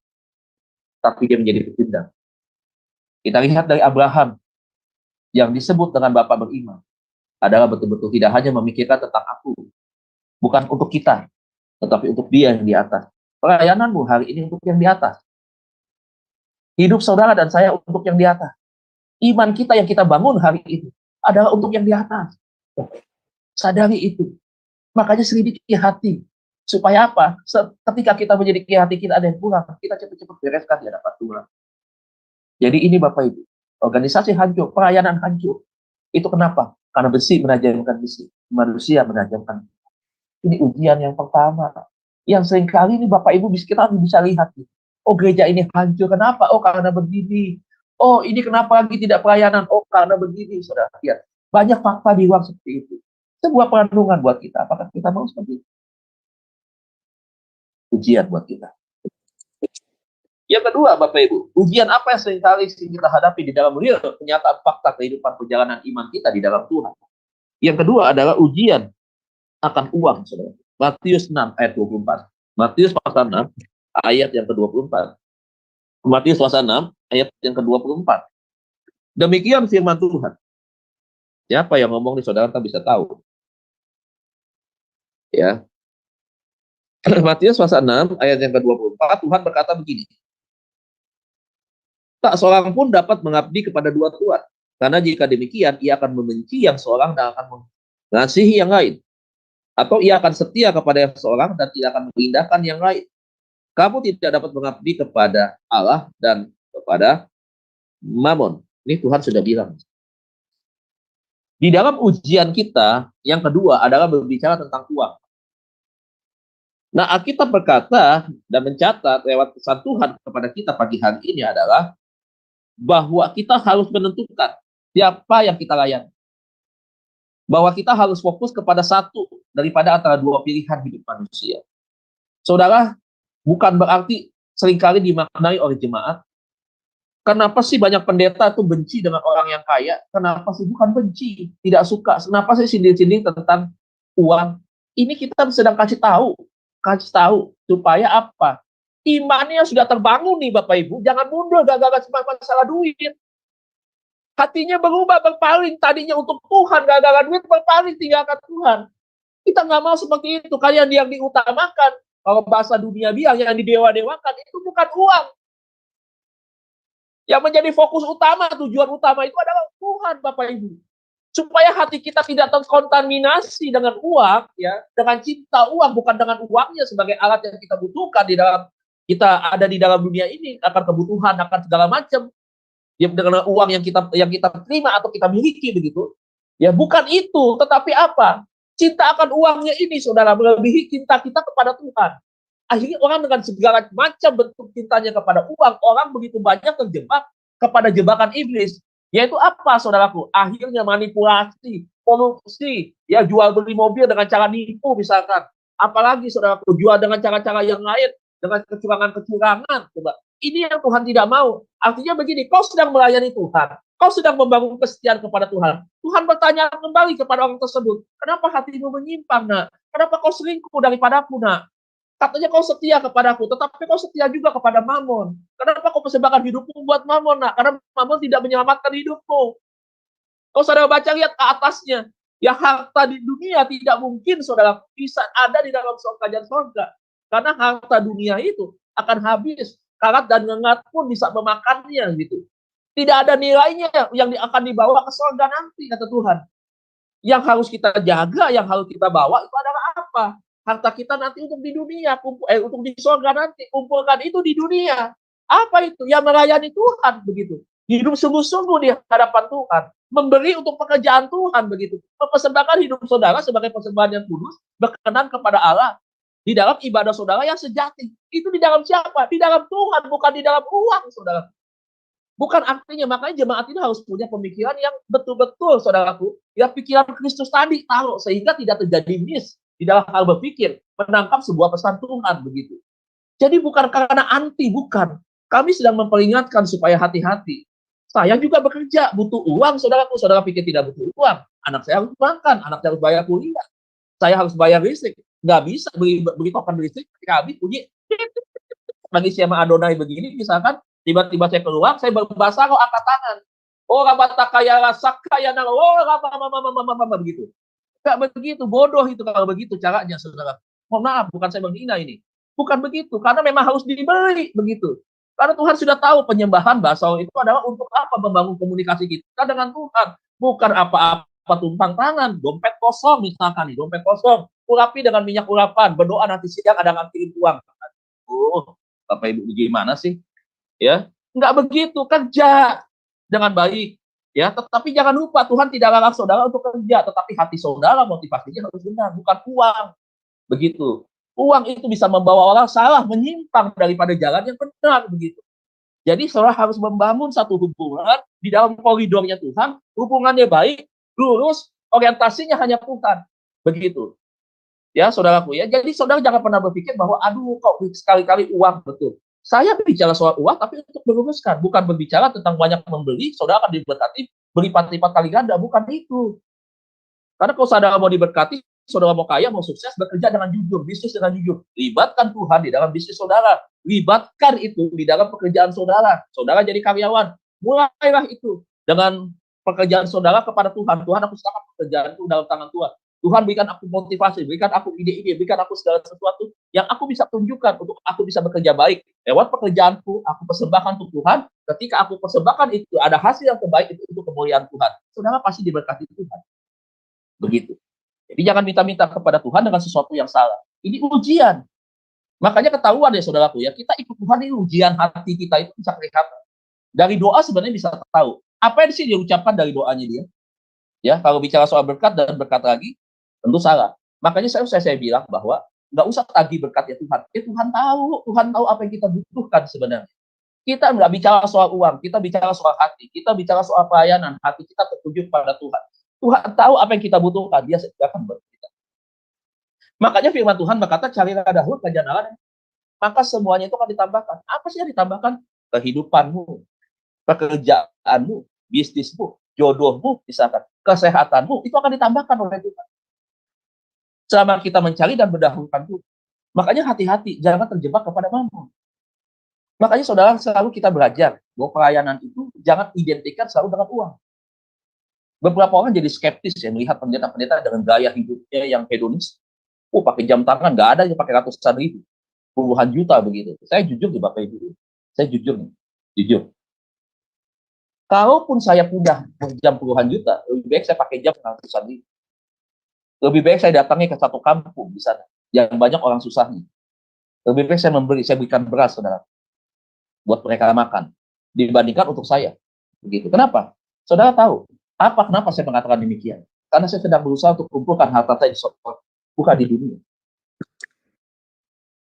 C: Tapi dia menjadi pecundang. Kita lihat dari Abraham, yang disebut dengan Bapak beriman, adalah betul-betul tidak hanya memikirkan tentang aku, bukan untuk kita, tetapi untuk dia yang di atas. Pelayananmu hari ini untuk yang di atas. Hidup saudara dan saya untuk yang di atas. Iman kita yang kita bangun hari ini adalah untuk yang di atas. Sadari itu. Makanya selidiki hati. Supaya apa? Ketika kita menyelidiki hati kita ada yang kurang, kita cepat-cepat bereskan di hadapan Tuhan. Jadi ini Bapak Ibu, organisasi hancur, pelayanan hancur. Itu kenapa? Karena besi menajamkan besi, manusia menajamkan. Ini ujian yang pertama. Yang seringkali ini Bapak Ibu kita bisa lihat. Oh, gereja ini hancur. Kenapa? Oh, karena begini. Oh, ini kenapa lagi tidak pelayanan? Oh, karena begini. Saudara lihat. Banyak fakta di luar seperti itu. Sebuah perenungan buat kita. Apakah kita mau seperti itu? Ujian buat kita. Yang kedua, Bapak Ibu, ujian apa yang seringkali kita hadapi di dalam real kenyataan fakta kehidupan perjalanan iman kita di dalam Tuhan. Yang kedua adalah ujian akan uang, saudara. Matius 6 ayat 24. Matius pasal 6 ayat yang ke-24. Matius pasal 6 ayat yang ke-24. Demikian firman Tuhan. Siapa yang ngomong di saudara, kita bisa tahu. Ya. Matius pasal 6 ayat yang ke-24, Tuhan berkata begini. Tak seorang pun dapat mengabdi kepada dua tuan. Karena jika demikian, ia akan membenci yang seorang dan akan mengasihi yang lain. Atau ia akan setia kepada yang seorang dan tidak akan mengindahkan yang lain. Kamu tidak dapat mengabdi kepada Allah dan kepada Mammon. Ini Tuhan sudah bilang. Di dalam ujian kita, yang kedua adalah berbicara tentang uang. Nah, Alkitab berkata dan mencatat lewat pesan Tuhan kepada kita pagi hari ini adalah bahwa kita harus menentukan siapa yang kita layani. Bahwa kita harus fokus kepada satu daripada antara dua pilihan hidup manusia. Saudara, bukan berarti seringkali dimaknai oleh jemaat. Kenapa sih banyak pendeta itu benci dengan orang yang kaya? Kenapa sih? Bukan benci, tidak suka. Kenapa sih sindir-sindir tentang uang? Ini kita sedang kasih tahu supaya apa? Imannya sudah terbangun nih Bapak Ibu, jangan mundur gara-gara cuma masalah duit. Hatinya berubah, berpaling, tadinya untuk Tuhan, gara-gara duit berpaling tinggalkan Tuhan. Kita nggak mau seperti itu. Kalian yang diutamakan, kalau bahasa dunia bilang yang didewa-dewakan, itu bukan uang. Yang menjadi fokus utama, tujuan utama itu adalah Tuhan Bapak Ibu. Supaya hati kita tidak terkontaminasi dengan uang, ya, dengan cinta uang, bukan dengan uangnya sebagai alat yang kita butuhkan di dalam kita ada di dalam dunia ini, akan kebutuhan, akan segala macam, ya, dengan uang yang kita terima atau kita miliki begitu, ya, bukan itu, tetapi apa? Cinta akan uangnya ini, saudara, melebihi cinta kita kepada Tuhan. Akhirnya orang dengan segala macam bentuk cintanya kepada uang, orang begitu banyak terjebak kepada jebakan iblis. Yaitu apa, saudaraku? Akhirnya manipulasi, korupsi, ya, jual beli mobil dengan cara nipu misalkan. Apalagi, saudaraku, jual dengan cara-cara yang lain, dengan kecurangan-kecurangan. Coba. Ini yang Tuhan tidak mau. Artinya begini, kau sedang melayani Tuhan. Kau sedang membangun kesetiaan kepada Tuhan. Tuhan bertanya kembali kepada orang tersebut, kenapa hatimu menyimpang, nak? Kenapa kau selingkuh daripadaku, nak? Katanya kau setia kepadaku, tetapi kau setia juga kepada Mammon. Kenapa kau persembahkan hidupmu buat Mammon, nak? Karena Mammon tidak menyelamatkan hidupmu. Kau saudara baca, lihat ke atasnya. Ya, harta di dunia tidak mungkin, saudara, bisa ada di dalam kerajaan surga. Karena harta dunia itu akan habis. Karat dan ngengat pun bisa memakannya, gitu. Tidak ada nilainya yang akan dibawa ke surga nanti, kata Tuhan. Yang harus kita jaga, yang harus kita bawa itu adalah apa? Harta kita nanti untuk di dunia, untuk di surga nanti, kumpulkan itu di dunia. Apa itu? Ya, melayani Tuhan, begitu. Hidup sungguh-sungguh di hadapan Tuhan. Memberi untuk pekerjaan Tuhan, begitu. Mempersembahkan hidup saudara sebagai persembahan yang kudus, berkenan kepada Allah. Di dalam ibadah saudara yang sejati. Itu di dalam siapa? Di dalam Tuhan, bukan di dalam uang, saudara. Bukan artinya, makanya jemaat ini harus punya pemikiran yang betul-betul, saudaraku. Ya, pikiran Kristus tadi, taruh, sehingga tidak terjadi miss di dalam hal berpikir, menangkap sebuah pesan Tuhan, begitu. Jadi bukan karena anti, bukan. Kami sedang memperingatkan supaya hati-hati. Saya juga bekerja, butuh uang, saudaraku. Saudara pikir tidak butuh uang. Anak saya harus makan, anak saya harus bayar kuliah. Saya harus bayar listrik. Nggak bisa beli token listrik, ketika habis bunyi, bagi siapa Adonai begini, misalkan, tiba-tiba saya keluar, saya berbahasa kok angkat tangan. Oh, rabata kaya rasa kaya nang, oh, mama begitu. Enggak begitu, bodoh itu kalau begitu caranya, saudara. Mohon maaf, bukan saya menghina ini. Bukan begitu, karena memang harus dibeli begitu. Karena Tuhan sudah tahu penyembahan bakso itu adalah untuk apa? Membangun komunikasi kita dengan Tuhan. Bukan apa-apa tumpang tangan, dompet kosong misalkan nih, dompet kosong. Urapi dengan minyak urapan, berdoa nanti siang ada ngantirin uang. Oh, Bapak Ibu gimana sih? Ya, enggak begitu, kerja dengan baik. Ya, tetapi jangan lupa Tuhan tidak larang saudara untuk kerja, tetapi hati saudara motivasinya harus benar, bukan uang. Begitu. Uang itu bisa membawa orang salah, menyimpang daripada jalan yang benar, begitu. Jadi saudara harus membangun satu hubungan di dalam koridornya Tuhan, hubungannya baik, lurus, orientasinya hanya Tuhan. Begitu. Ya, saudaraku ya. Jadi saudara jangan pernah berpikir bahwa aduh kok sekali-kali uang, betul. Saya bicara soal uang, tapi untuk meluruskan. Bukan berbicara tentang banyak membeli, saudara akan diberkati, berlipat-lipat kali ganda. Bukan itu. Karena kalau saudara mau diberkati, saudara mau kaya, mau sukses, bekerja dengan jujur, bisnis dengan jujur. Libatkan Tuhan di dalam bisnis saudara. Libatkan itu di dalam pekerjaan saudara. Saudara jadi karyawan. Mulailah itu dengan pekerjaan saudara kepada Tuhan. Tuhan, aku serahkan pekerjaan itu dalam tangan Tuhan. Tuhan berikan aku motivasi, berikan aku ide-ide, berikan aku segala sesuatu yang aku bisa tunjukkan untuk aku bisa bekerja baik. Lewat pekerjaanku, aku persembahkan untuk Tuhan. Ketika aku persembahkan itu, ada hasil yang terbaik itu untuk kemuliaan Tuhan. Saudara pasti diberkati Tuhan. Begitu. Jadi jangan minta-minta kepada Tuhan dengan sesuatu yang salah. Ini ujian. Makanya ketahuan ya saudaraku ya, kita ikut Tuhan ini ujian hati kita itu bisa kelihatan. Dari doa sebenarnya bisa tahu. Apa yang sih dia ucapkan dari doanya dia? Ya, kalau bicara soal berkat dan berkat lagi, tentu salah. Makanya saya bilang bahwa nggak usah tagih berkat ya Tuhan. Tuhan tahu apa yang kita butuhkan sebenarnya. Kita nggak bicara soal uang, kita bicara soal hati, kita bicara soal pelayanan, hati kita tertuju pada Tuhan. Tuhan tahu apa yang kita butuhkan, dia sediakan buat kita. Makanya firman Tuhan berkata, carilah dahulu kerajaan Allah, maka semuanya itu akan ditambahkan. Apa sih yang ditambahkan? Kehidupanmu, pekerjaanmu, bisnismu, jodohmu, misalkan kesehatanmu, itu akan ditambahkan oleh Tuhan. Selama kita mencari dan mendahulukan Tuhan. Makanya hati-hati, jangan terjebak kepada mamon. Makanya saudara selalu kita belajar bahwa pelayanan itu jangan identikan selalu dengan uang. Beberapa orang jadi skeptis ya melihat pendeta-pendeta dengan gaya hidupnya yang hedonis. Pakai jam tangan, nggak ada yang pakai ratusan ribu, puluhan juta begitu. Saya jujur nih Bapak Ibu, saya jujur nih, jujur. Kalaupun saya punya jam puluhan juta, lebih baik saya pakai jam ratusan ribu. Lebih baik saya datangi ke satu kampung di sana yang banyak orang susahnya. Lebih baik saya berikan beras, saudara, buat mereka makan, dibandingkan untuk saya. Begitu. Kenapa? Saudara tahu, kenapa saya mengatakan demikian? Karena saya sedang berusaha untuk kumpulkan harta saya di sorga, bukan di dunia.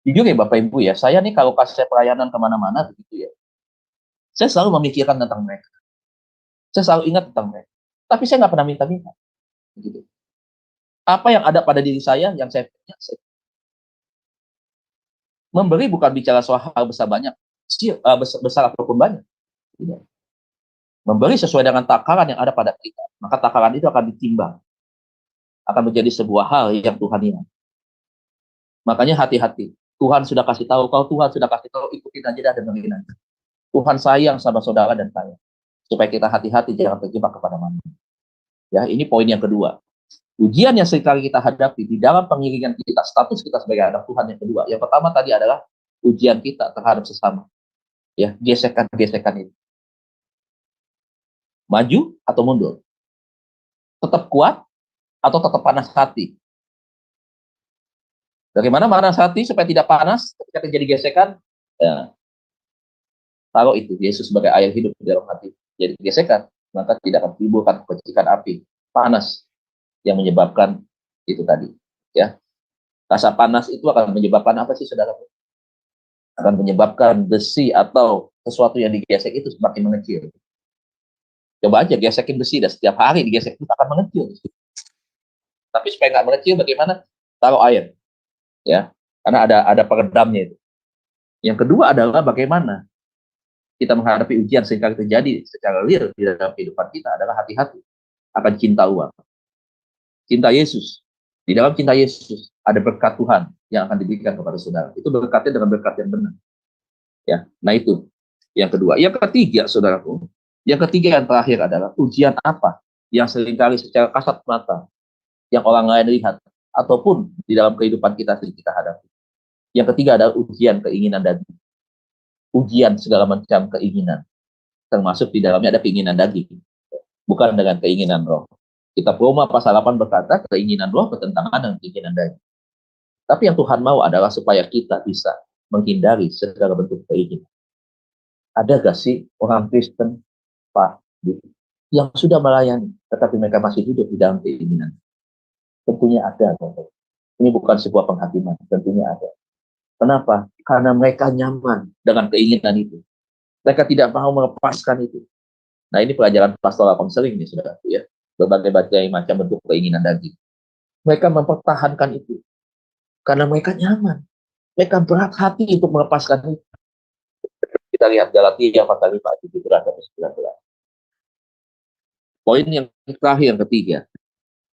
C: Jujur ya Bapak Ibu ya, saya nih kalau kasih pelayanan kemana-mana begitu ya, saya selalu memikirkan tentang mereka. Saya selalu ingat tentang mereka. Tapi saya nggak pernah minta-minta. Begitu. Apa yang ada pada diri saya, yang saya punya, memberi bukan bicara soal hal besar banyak, besar ataupun banyak. Tidak. Memberi sesuai dengan takaran yang ada pada kita, maka takaran itu akan ditimbang, akan menjadi sebuah hal yang Tuhan ingat. Makanya hati-hati. Tuhan sudah kasih tahu, kalau Tuhan sudah kasih tahu, ikutin aja dan dengerin aja. Tuhan sayang sama saudara dan saya, supaya kita hati-hati jangan terjebak kepada mammon. Ya, ini poin yang kedua. Ujian yang seringkali kita hadapi di dalam pengiringan kita, status kita sebagai anak Tuhan yang kedua. Yang pertama tadi adalah ujian kita terhadap sesama. Ya, gesekan-gesekan ini. Maju atau mundur? Tetap kuat atau tetap panas hati? Bagaimana panas hati supaya tidak panas ketika terjadi gesekan? Ya, taruh itu Yesus sebagai air hidup di dalam hati. Jadi gesekan, maka tidak akan timbulkan percikan api panas yang menyebabkan itu tadi, ya. Rasa panas itu akan menyebabkan apa sih saudara? Akan menyebabkan besi atau sesuatu yang digesek itu semakin mengecil. Coba aja gesekin besi dan setiap hari digesek itu akan mengecil. Tapi supaya nggak mengecil bagaimana? Taruh air, ya, karena ada peredamnya itu. Yang kedua adalah bagaimana kita menghadapi ujian seringkali terjadi secara real di dalam kehidupan kita adalah hati-hati akan cinta uang. Cinta Yesus. Di dalam cinta Yesus ada berkat Tuhan yang akan diberikan kepada saudara. Itu berkatnya dengan berkat yang benar. Ya, nah itu yang kedua. Yang ketiga, saudaraku, yang ketiga yang terakhir adalah ujian apa yang seringkali secara kasat mata yang orang lain lihat ataupun di dalam kehidupan kita hadapi. Yang ketiga adalah ujian keinginan daging. Ujian segala macam keinginan. Termasuk di dalamnya ada keinginan daging. Bukan dengan keinginan roh. Kitab Roma pasal 8 berkata keinginan roh bertentangan dengan keinginan daging. Tapi yang Tuhan mau adalah supaya kita bisa menghindari segala bentuk keinginan. Ada gak sih orang Kristen, Pak, yang sudah melayani, tetapi mereka masih hidup di dalam keinginan? Tentunya ada. Ini bukan sebuah penghakiman, tentunya ada. Kenapa? Karena mereka nyaman dengan keinginan itu. Mereka tidak mau melepaskan itu. Nah ini pelajaran pastoral konseling nih, saudara, ya. Berbagai macam bentuk keinginan daging. Mereka mempertahankan itu karena mereka nyaman. Mereka berat hati untuk melepaskan itu. Kita lihat Galatia pasal 5 ayat 17 sampai 19. Poin yang terakhir, yang ketiga,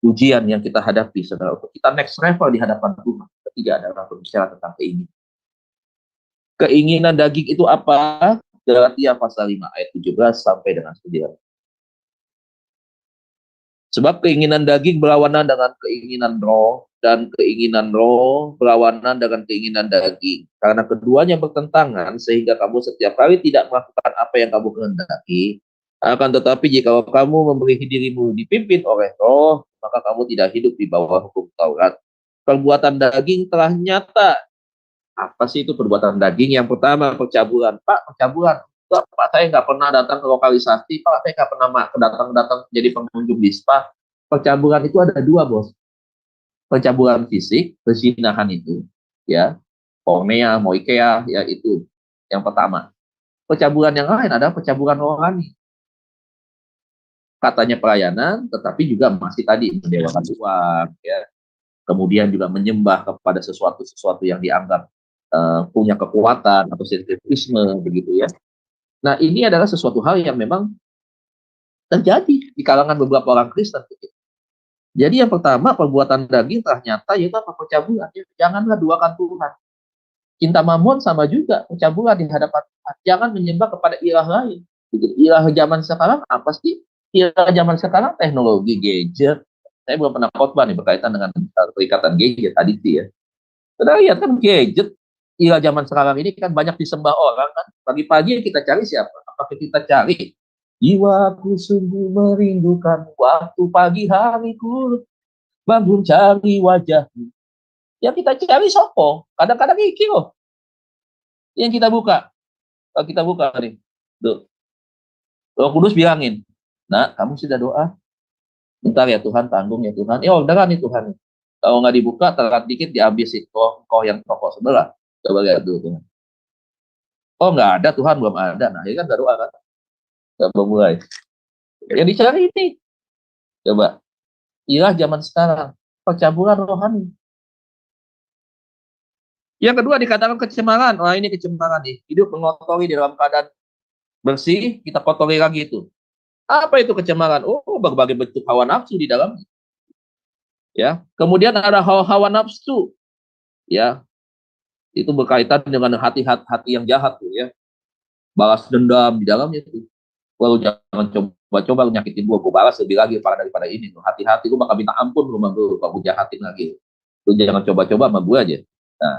C: ujian yang kita hadapi, saudara, untuk kita next level di hadapan Tuhan. Ketiga adalah berbicara tentang keinginan. Keinginan daging itu apa? Galatia pasal 5 ayat 17 sampai dengan 19. Sebab keinginan daging berlawanan dengan keinginan roh, dan keinginan roh berlawanan dengan keinginan daging. Karena keduanya bertentangan, sehingga kamu setiap hari tidak melakukan apa yang kamu kehendaki. Akan tetapi jika kamu memberi dirimu dipimpin oleh roh, maka kamu tidak hidup di bawah hukum Taurat. Perbuatan daging telah nyata. Apa sih itu perbuatan daging? Yang pertama, percabulan. Pak, percabulan. Enggak, Pak, saya nggak pernah datang ke lokalisasi. Pak, saya nggak pernah datang jadi pengunjung di spa. Percabulan itu ada dua, bos. Percabulan fisik, perzinahan itu, ya, pornea, moikea, ya itu yang pertama. Percabulan yang lain adalah percabulan rohani. Katanya pelayanan, tetapi juga masih tadi mendewakan Tuhan, ya. Kemudian juga menyembah kepada sesuatu yang dianggap punya kekuatan atau sentrisme, begitu ya. Nah, ini adalah sesuatu hal yang memang terjadi di kalangan beberapa orang Kristen. Jadi yang pertama, perbuatan daging telah nyata, yaitu apa? Percabulan. Janganlah duakan Tuhan. Cinta mamon sama juga, percabulan di hadapan Tuhan. Jangan menyembah kepada ilah lain. Ilah zaman sekarang apa sih? Ilah zaman sekarang teknologi, gadget. Saya belum pernah khotbah nih berkaitan dengan perikatan gadget tadi sih ya. Saudara lihat kan gadget, ilah zaman sekarang ini kan banyak disembah orang kan. Pagi-pagi kita cari siapa? Apakah kita cari jiwaku sungguh merindukan waktu pagi hariku bangun cari wajahmu. Yang kita cari sopo. Kadang-kadang iki loh. Yang kita buka. Kalau kita buka nih. Tuh. Roh Kudus bilangin. Nah, kamu sudah doa. Bentar ya Tuhan, tanggung ya Tuhan. Ya udah nih Tuhan. Kalau nggak dibuka, telat dikit dihabisin. Kau yang toko sebelah. Coba lihat dulu Tuhan. Oh nggak ada Tuhan, belum ada. Nah ini kan nggak doa kan. Coba mulai. Yang dicari ini. Coba. Ilah zaman sekarang. Percabulan rohani. Yang kedua dikatakan kecemaran. Wah ini kecemaran nih. Hidup mengotori di dalam keadaan bersih, kita kotori lagi itu. Apa itu kecemaran? Oh, berbagai bentuk hawa nafsu di dalamnya. Ya, kemudian ada hawa nafsu. Ya, itu berkaitan dengan hati yang jahat tuh ya. Balas dendam di dalamnya itu. Wah, jangan coba-coba nyakitin gue balas lebih lagi daripada ini tuh. Hati-hati gue bakal minta ampun lu sama gue kalau gue jahatin lagi. Lu jangan coba-coba sama gue aja. Nah,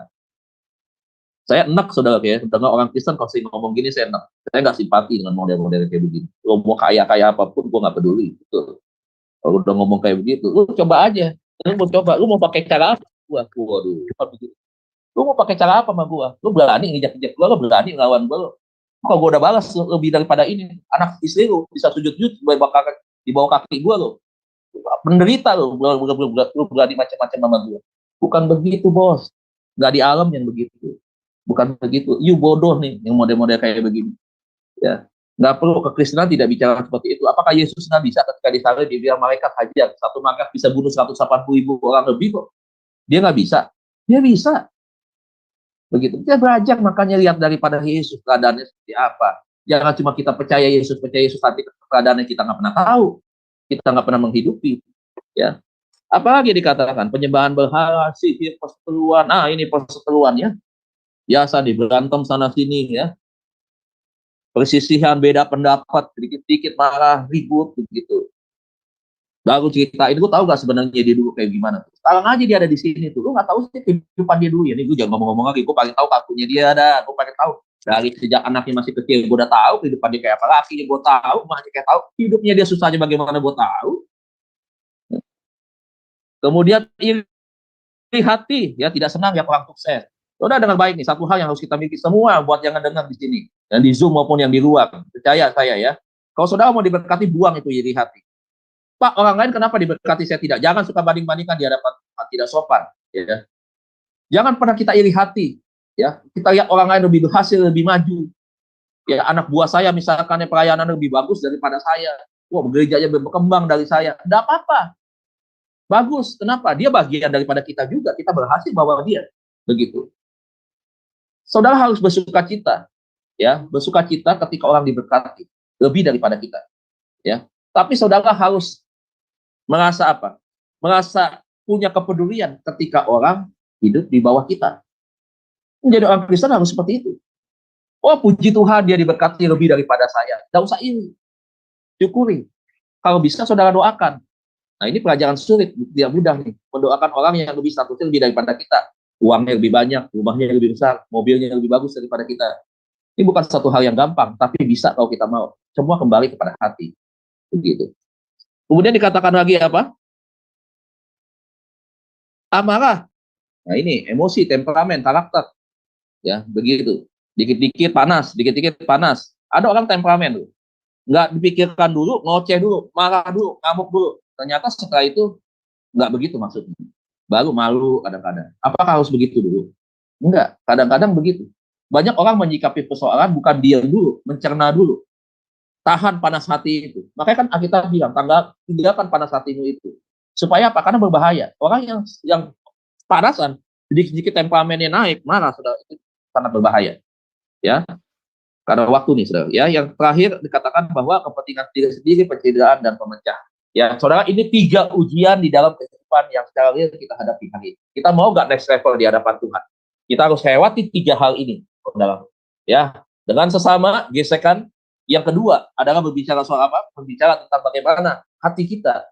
C: saya enak saudara ya, dengar orang Kristen kalau saya ngomong gini saya enak. Saya nggak simpati dengan model-model kayak begini. Lo mau kaya apapun, gue nggak peduli. Gitu. Kalau udah ngomong kayak begitu, lu coba aja. Lu mau pakai cara apa? Waduh, begitu. Lu mau pakai cara apa sama gua? Lu berani ngejak-ngejak gua, lu berani ngelawan gua. Kalau gua udah balas lebih daripada ini, anak istri lu bisa sujud-sujud di bawah kaki gua lo. Menderita lu berani macam-macam sama gua. Bukan begitu, bos. Nggak di alam yang begitu. Bukan begitu. You bodoh nih yang model-model kayak begini. Ya. Nggak perlu, kekristenan tidak bicara seperti itu. Apakah Yesus nggak bisa ketika disalib dia bilang malaikat hajar, satu malaikat bisa bunuh 180.000 orang lebih kok? Dia nggak bisa. Dia bisa. Begitu. Kita belajar makanya lihat daripada Yesus keadaannya seperti apa. Jangan cuma kita percaya Yesus, tapi keadaannya kita nggak pernah tahu. Kita nggak pernah menghidupi. Ya. Apalagi dikatakan penyembahan berhala, sihir, perseteruan. Ah ini perseteruan ya. Biasa nih berantem sana sini ya. Persisihan, beda pendapat, sedikit-sedikit marah, ribut begitu. Baru ceritain, gue tahu gak sebenarnya dia dulu kayak gimana. Sekarang aja dia ada di sini tuh, lu nggak tahu sih kehidupan dia dulu ya. Nih gue jangan ngomong-ngomong lagi, gue paling tahu kakunya dia ada, gue paling tahu dari sejak anaknya masih kecil, gue udah tahu kehidupan dia kayak apa, lakinya gue tahu, emaknya kayak tahu, hidupnya dia susahnya bagaimana gue tahu. Kemudian iri hati, ya tidak senang ya orang sukses. Udah dengan baik nih, satu hal yang harus kita miliki semua buat yang dengar di sini, dan di Zoom maupun yang di luar. Percaya saya ya. Kalau saudara mau diberkati, buang itu iri hati. Pak, orang lain kenapa diberkati saya tidak? Jangan suka banding-bandingkan di hadapan Tuhan, tidak sopan. Ya. Jangan pernah kita iri hati. Ya, kita lihat orang lain lebih berhasil, lebih maju. Ya, anak buah saya misalkan pelayanan lebih bagus daripada saya. Wah, gerejanya berkembang dari saya. Tidak apa-apa. Bagus. Kenapa? Dia bagian daripada kita juga. Kita berhasil bawa dia. Begitu. Saudara harus bersuka cita, ya, bersuka cita ketika orang diberkati lebih daripada kita, ya. Tapi saudara harus merasa apa? Merasa punya kepedulian ketika orang hidup di bawah kita. Menjadi orang Kristen harus seperti itu. Oh, puji Tuhan dia diberkati lebih daripada saya. Tidak usah iri, syukuri. Kalau bisa saudara doakan, Nah, ini pelajaran sulit, tidak mudah nih. Mendoakan orang yang lebih statusnya lebih daripada kita. Uangnya lebih banyak, rumahnya lebih besar, mobilnya lebih bagus daripada kita. Ini bukan satu hal yang gampang, tapi bisa kalau kita mau. Semua kembali kepada hati. Begitu. Kemudian dikatakan lagi apa? Amarah. Nah, ini emosi, temperamen, karakter. Ya, begitu. Dikit-dikit panas, dikit-dikit panas. Ada orang temperamen tuh. Nggak dipikirkan dulu, ngoceh dulu, marah dulu, ngamuk dulu. Ternyata setelah itu nggak begitu maksudnya. Baru malu kadang-kadang. Apakah harus begitu dulu? Enggak, kadang-kadang begitu. Banyak orang menyikapi persoalan bukan diam dulu, mencerna dulu. Tahan panas hati itu. Makanya kan kita bilang, tinggalkan panas hatimu itu. Supaya apa? Karena berbahaya. Orang yang panasan, sedikit-sedikit temperamennya naik, marah, saudara, itu sangat berbahaya. Ya, karena waktu nih, saudara. Ya, yang terakhir dikatakan bahwa kepentingan diri sendiri, pencederaan dan pemecah. Ya, saudara, ini 3 ujian di dalam kehidupan yang secara real kita hadapi hari ini. Kita mau nggak next level di hadapan Tuhan? Kita harus lewati 3 hal ini, saudara. Ya, dengan sesama, gesekan. Yang kedua adalah berbicara soal apa? Berbicara tentang bagaimana hati kita,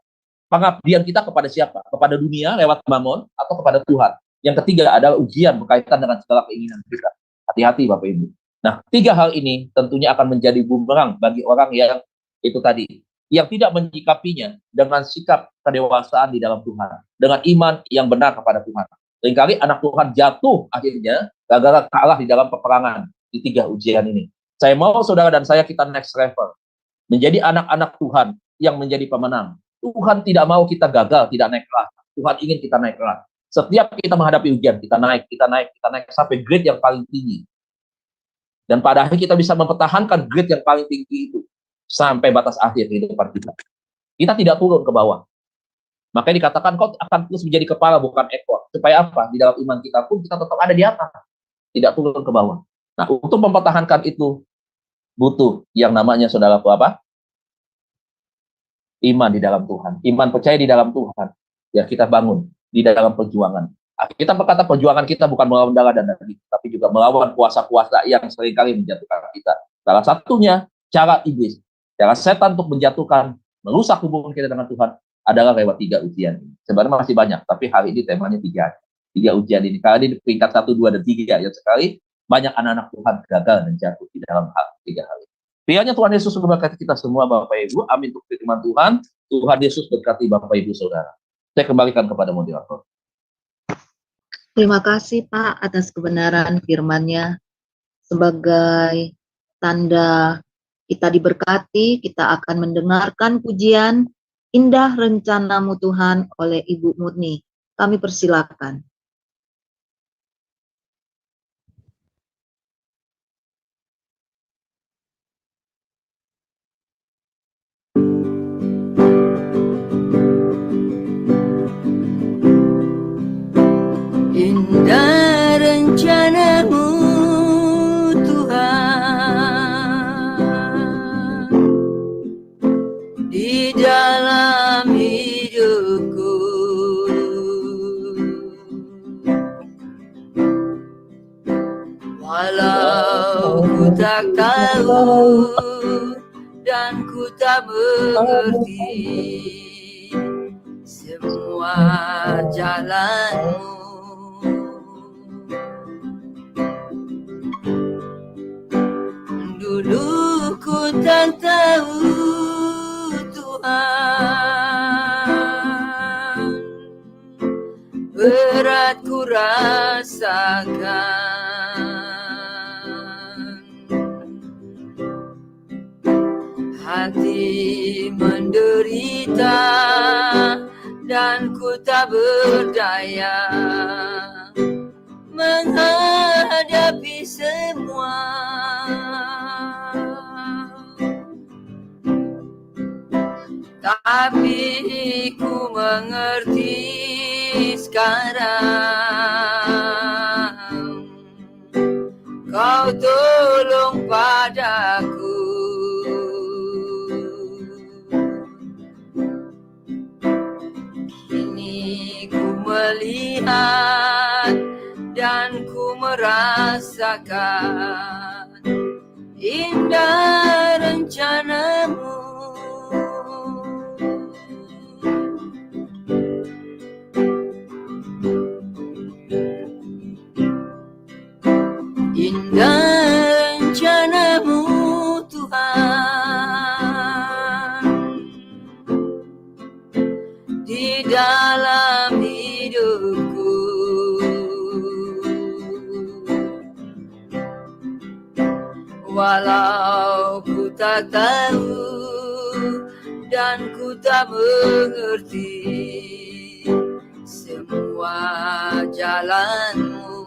C: pengabdian kita kepada siapa? Kepada dunia lewat mamon atau kepada Tuhan. Yang ketiga adalah ujian berkaitan dengan segala keinginan kita. Hati-hati Bapak Ibu. Nah, 3 hal ini tentunya akan menjadi bumerang bagi orang yang itu tadi, yang tidak menyikapinya dengan sikap kedewasaan di dalam Tuhan, dengan iman yang benar kepada Tuhan. Seringkali anak Tuhan jatuh akhirnya gara-gara kalah di dalam peperangan di 3 ujian ini. Saya mau saudara dan saya kita next level, menjadi anak-anak Tuhan yang menjadi pemenang. Tuhan tidak mau kita gagal, tidak naik kelas. Tuhan ingin kita naik kelas. Setiap kita menghadapi ujian, kita naik sampai grade yang paling tinggi. Dan pada akhirnya kita bisa mempertahankan grade yang paling tinggi itu sampai batas akhir kehidupan kita. Kita tidak turun ke bawah. Makanya dikatakan kau akan terus menjadi kepala bukan ekor. Supaya apa? Di dalam iman kita pun kita tetap ada di atas. Tidak turun ke bawah. Nah, untuk mempertahankan itu butuh yang namanya saudara apa? Iman di dalam Tuhan. Iman percaya di dalam Tuhan. Ya, kita bangun di dalam perjuangan. Kita berkata perjuangan kita bukan melawan darah dan daging, tapi juga melawan kuasa-kuasa yang seringkali menjatuhkan kita. Salah satunya cara iblis, cara setan untuk menjatuhkan, merusak hubungan kita dengan Tuhan adalah lewat 3 ujian ini. Sebenarnya masih banyak, tapi hari ini temanya 3 ujian ini. Kali ini peringkat 1, 2, dan 3. Ya, sekali banyak anak-anak Tuhan gagal dan jatuh di dalam 3 hal ini. Kiranya Tuhan Yesus memberkati kita semua Bapak Ibu. Amin untuk firman Tuhan. Tuhan Yesus berkati Bapak Ibu Saudara. Saya kembalikan kepada moderator.
A: Terima kasih Pak atas kebenaran firman-Nya. Sebagai tanda kita diberkati, kita akan mendengarkan pujian Indah Rencanamu Tuhan oleh Ibu Murni. Kami persilakan.
B: Indah rencanamu Tuhan di dalam hidupku, walau ku tak tahu dan ku tak mengerti semua jalanmu. Dulu ku tak tahu Tuhan, berat ku rasakan, hati menderita dan ku tak berdaya menghadapi semua. Tapi ku mengerti sekarang, Kau tolong padaku. Kini ku melihat dan ku merasakan indah rencanamu. di dalam hidupku. Walau ku tak tahu dan ku tak mengerti semua jalanmu,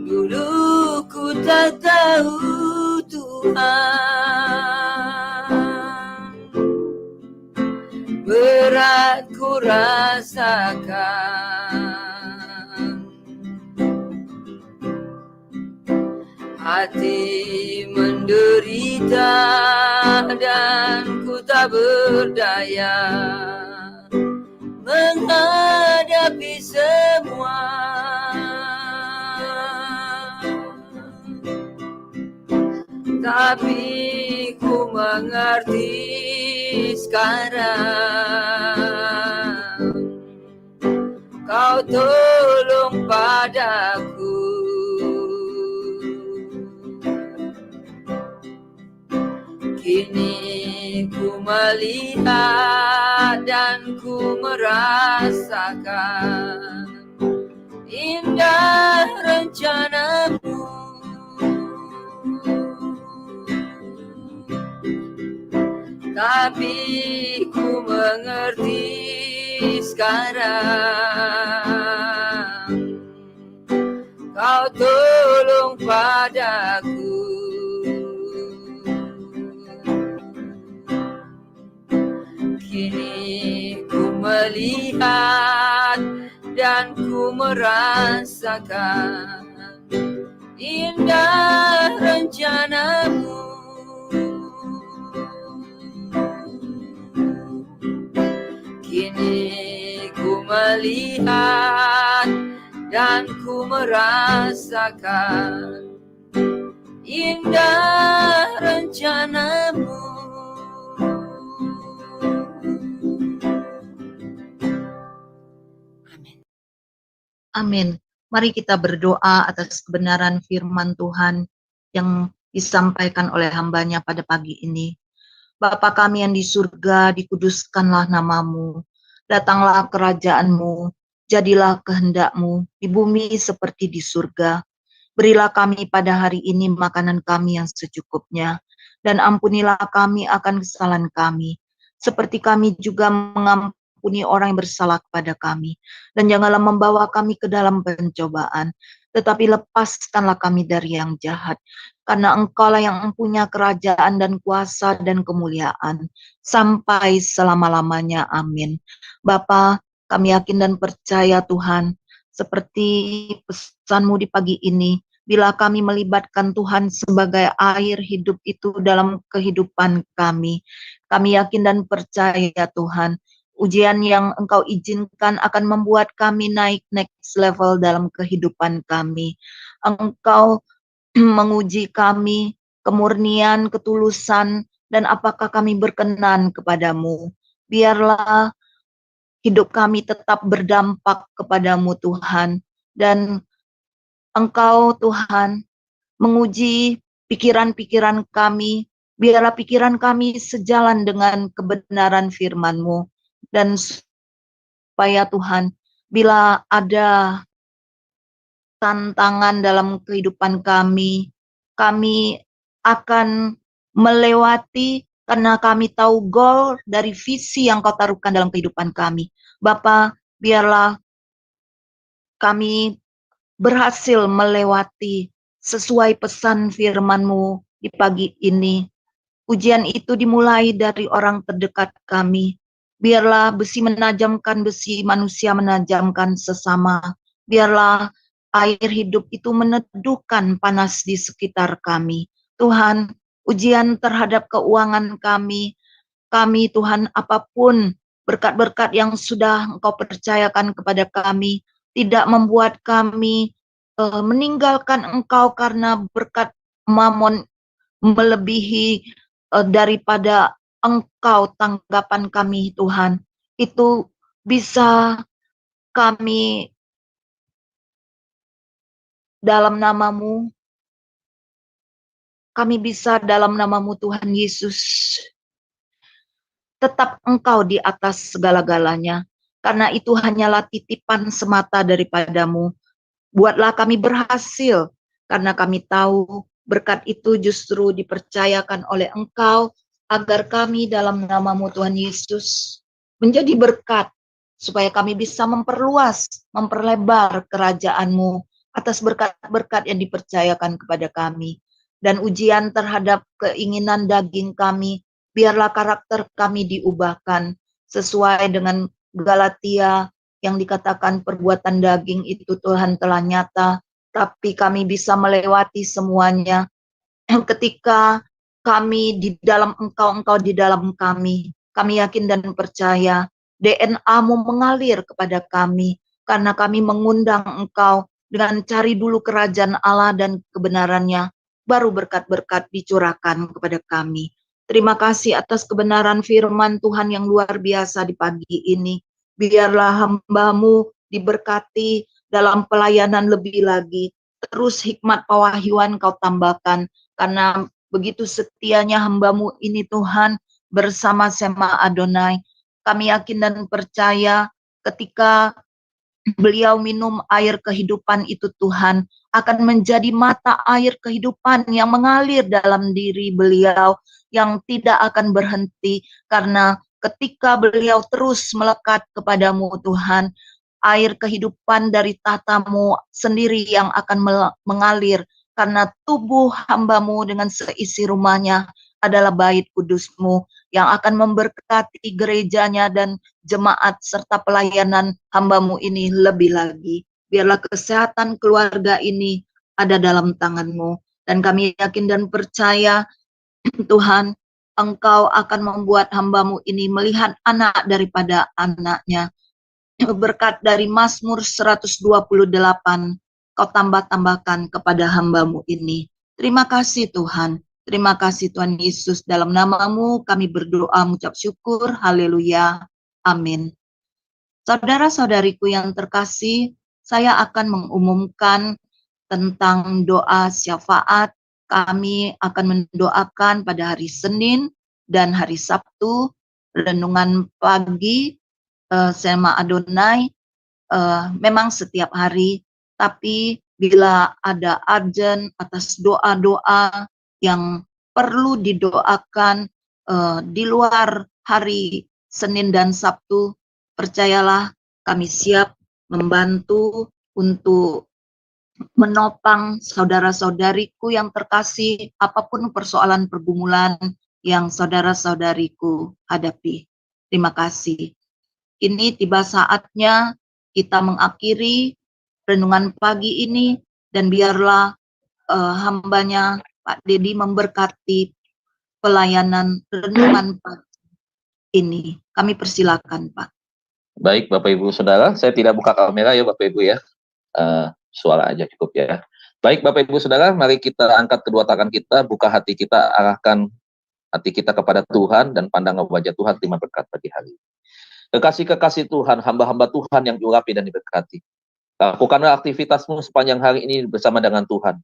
B: dulu ku tak tahu Tuhan, berat ku rasakan, hati menderita dan ku tak berdaya menghadapi semua. Tapi ku mengerti sekarang, Kau tolong padaku. Kini ku melihat dan ku merasakan indah rencanamu. Tapi ku mengerti sekarang, Kau tolong padaku. Kini ku melihat dan ku merasakan indah rencanamu. Kini ku melihat dan ku merasakan indah rencanamu.
A: Amin. Mari kita berdoa atas kebenaran firman Tuhan yang disampaikan oleh hambanya pada pagi ini. Bapa kami yang di surga, dikuduskanlah namamu. Datanglah kerajaanmu, jadilah kehendakmu di bumi seperti di surga. Berilah kami pada hari ini makanan kami yang secukupnya, dan ampunilah kami akan kesalahan kami, seperti kami juga mengampuni orang yang bersalah kepada kami. Dan janganlah membawa kami ke dalam pencobaan, tetapi lepaskanlah kami dari yang jahat. Karena Engkaulah yang mempunyai kerajaan dan kuasa dan kemuliaan sampai selama-lamanya. Amin. Bapa, kami yakin dan percaya Tuhan, seperti pesan-Mu di pagi ini, bila kami melibatkan Tuhan sebagai air hidup itu dalam kehidupan kami yakin dan percaya Tuhan, ujian yang Engkau izinkan akan membuat kami naik next level dalam kehidupan kami. Engkau menguji kami, kemurnian, ketulusan, dan apakah kami berkenan kepadamu. Biarlah hidup kami tetap berdampak kepadamu Tuhan, dan Engkau Tuhan menguji pikiran-pikiran kami, biarlah pikiran kami sejalan dengan kebenaran firman-Mu, dan supaya Tuhan, bila ada tantangan dalam kehidupan kami akan melewati karena kami tahu goal dari visi yang Kau taruhkan dalam kehidupan kami. Bapa, biarlah kami berhasil melewati sesuai pesan firman-Mu di pagi ini. Ujian itu dimulai dari orang terdekat kami. Biarlah besi menajamkan besi, manusia menajamkan sesama. Biarlah air hidup itu meneduhkan panas di sekitar kami. Tuhan, ujian terhadap keuangan kami Tuhan, apapun berkat-berkat yang sudah Engkau percayakan kepada kami, tidak membuat kami meninggalkan Engkau karena berkat mamon melebihi daripada Engkau tanggapan kami Tuhan. Itu bisa kami dalam namamu kami bisa dalam nama-Mu Tuhan Yesus tetap Engkau di atas segala-galanya. Karena itu hanyalah titipan semata daripada-Mu. Buatlah kami berhasil, karena kami tahu berkat itu justru dipercayakan oleh Engkau, agar kami dalam nama-Mu Tuhan Yesus menjadi berkat, supaya kami bisa memperluas, memperlebar kerajaan-Mu atas berkat-berkat yang dipercayakan kepada kami. Dan ujian terhadap keinginan daging kami, biarlah karakter kami diubahkan sesuai dengan Galatia yang dikatakan perbuatan daging itu Tuhan telah nyata, tapi kami bisa melewati semuanya ketika kami di dalam Engkau, Engkau di dalam kami. Kami yakin dan percaya DNA-Mu mengalir kepada kami, karena kami mengundang Engkau dengan cari dulu kerajaan Allah dan kebenarannya, baru berkat-berkat dicurahkan kepada kami. Terima kasih atas kebenaran firman Tuhan yang luar biasa di pagi ini. Biarlah hamba-Mu diberkati dalam pelayanan lebih lagi. Terus hikmat pewahyuan Kau tambahkan, karena begitu setianya hamba-Mu ini Tuhan bersama Sema Adonai. Kami yakin dan percaya ketika beliau minum air kehidupan itu Tuhan, akan menjadi mata air kehidupan yang mengalir dalam diri beliau, yang tidak akan berhenti, karena ketika beliau terus melekat kepadamu Tuhan, air kehidupan dari tahta-Mu sendiri yang akan mengalir, karena tubuh hamba-Mu dengan seisi rumahnya adalah bait kudus-Mu yang akan memberkati gerejanya dan jemaat serta pelayanan hamba-Mu ini lebih lagi. Biarlah kesehatan keluarga ini ada dalam tangan-Mu, dan kami yakin dan percaya Tuhan, Engkau akan membuat hamba-Mu ini melihat anak daripada anaknya. Berkat dari Mazmur 128, Kau tambah-tambahkan kepada hamba-Mu ini. Terima kasih Tuhan. Terima kasih Tuhan Yesus. Dalam nama-Mu kami berdoa mengucap syukur. Haleluya. Amin. Saudara-saudariku yang terkasih, saya akan mengumumkan tentang doa syafaat. Kami akan mendoakan pada hari Senin dan hari Sabtu, renungan pagi, Sema Adonai, memang setiap hari, tapi bila ada urgent atas doa-doa yang perlu didoakan di luar hari Senin dan Sabtu, percayalah kami siap membantu untuk menopang saudara-saudariku yang terkasih, apapun persoalan pergumulan yang saudara-saudariku hadapi. Terima kasih. Ini tiba saatnya kita mengakhiri renungan pagi ini, dan biarlah hambanya Pak Dedi memberkati pelayanan renungan pagi ini. Kami persilakan Pak.
C: Baik Bapak Ibu Saudara, saya tidak buka kamera ya Bapak Ibu ya, suara aja cukup ya. Baik Bapak Ibu Saudara, mari kita angkat kedua tangan kita, buka hati kita, arahkan hati kita kepada Tuhan, dan pandang wajah Tuhan, terima berkat pagi hari. Kekasih-kekasih Tuhan, hamba-hamba Tuhan yang diurapi dan diberkati, lakukanlah aktivitasmu sepanjang hari ini bersama dengan Tuhan.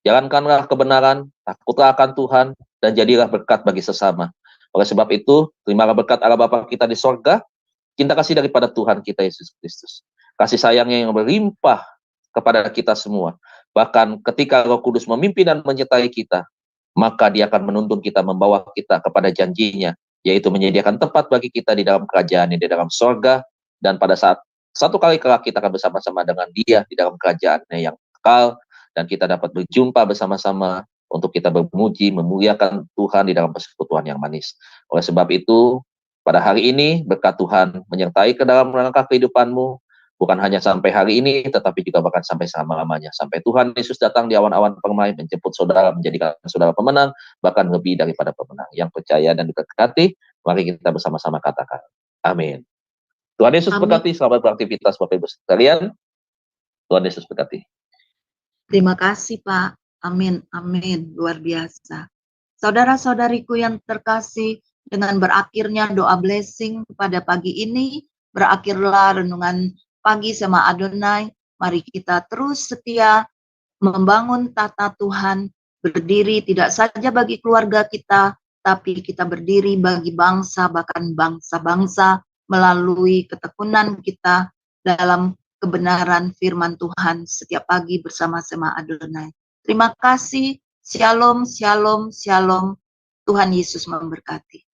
C: Jalankanlah kebenaran, takutlah akan Tuhan, dan jadilah berkat bagi sesama. Oleh sebab itu, terimalah berkat Allah Bapa kita di sorga, cinta kasih daripada Tuhan kita Yesus Kristus, kasih sayangnya yang berlimpah kepada kita semua. Bahkan ketika Roh Kudus memimpin dan menyertai kita, maka Dia akan menuntun kita, membawa kita kepada janjinya, yaitu menyediakan tempat bagi kita di dalam kerajaan di dalam sorga, dan pada saat satu kali kelak kita akan bersama-sama dengan Dia di dalam kerajaannya yang kekal, dan kita dapat berjumpa bersama-sama untuk kita memuji, memuliakan Tuhan di dalam persekutuan yang manis. Oleh sebab itu, pada hari ini berkat Tuhan menyertai ke dalam langkah kehidupanmu, bukan hanya sampai hari ini, tetapi juga bahkan sampai selama-lamanya. Sampai Tuhan Yesus datang di awan-awan permai, menjemput saudara, menjadikan saudara pemenang, bahkan lebih daripada pemenang. Yang percaya dan diberkati, mari kita bersama-sama katakan, amin. Tuhan Yesus berkati, selamat beraktivitas Bapak Ibu sekalian. Tuhan Yesus berkati.
A: Terima kasih Pak. Amin, amin. Luar biasa. Saudara-saudariku yang terkasih, dengan berakhirnya doa blessing pada pagi ini, berakhirlah renungan pagi sama Adonai. Mari kita terus setia membangun tata Tuhan berdiri tidak saja bagi keluarga kita, tapi kita berdiri bagi bangsa, bahkan bangsa-bangsa, melalui ketekunan kita dalam kebenaran firman Tuhan setiap pagi bersama Sema Adonai. Terima kasih. Shalom, shalom, shalom. Tuhan Yesus memberkati.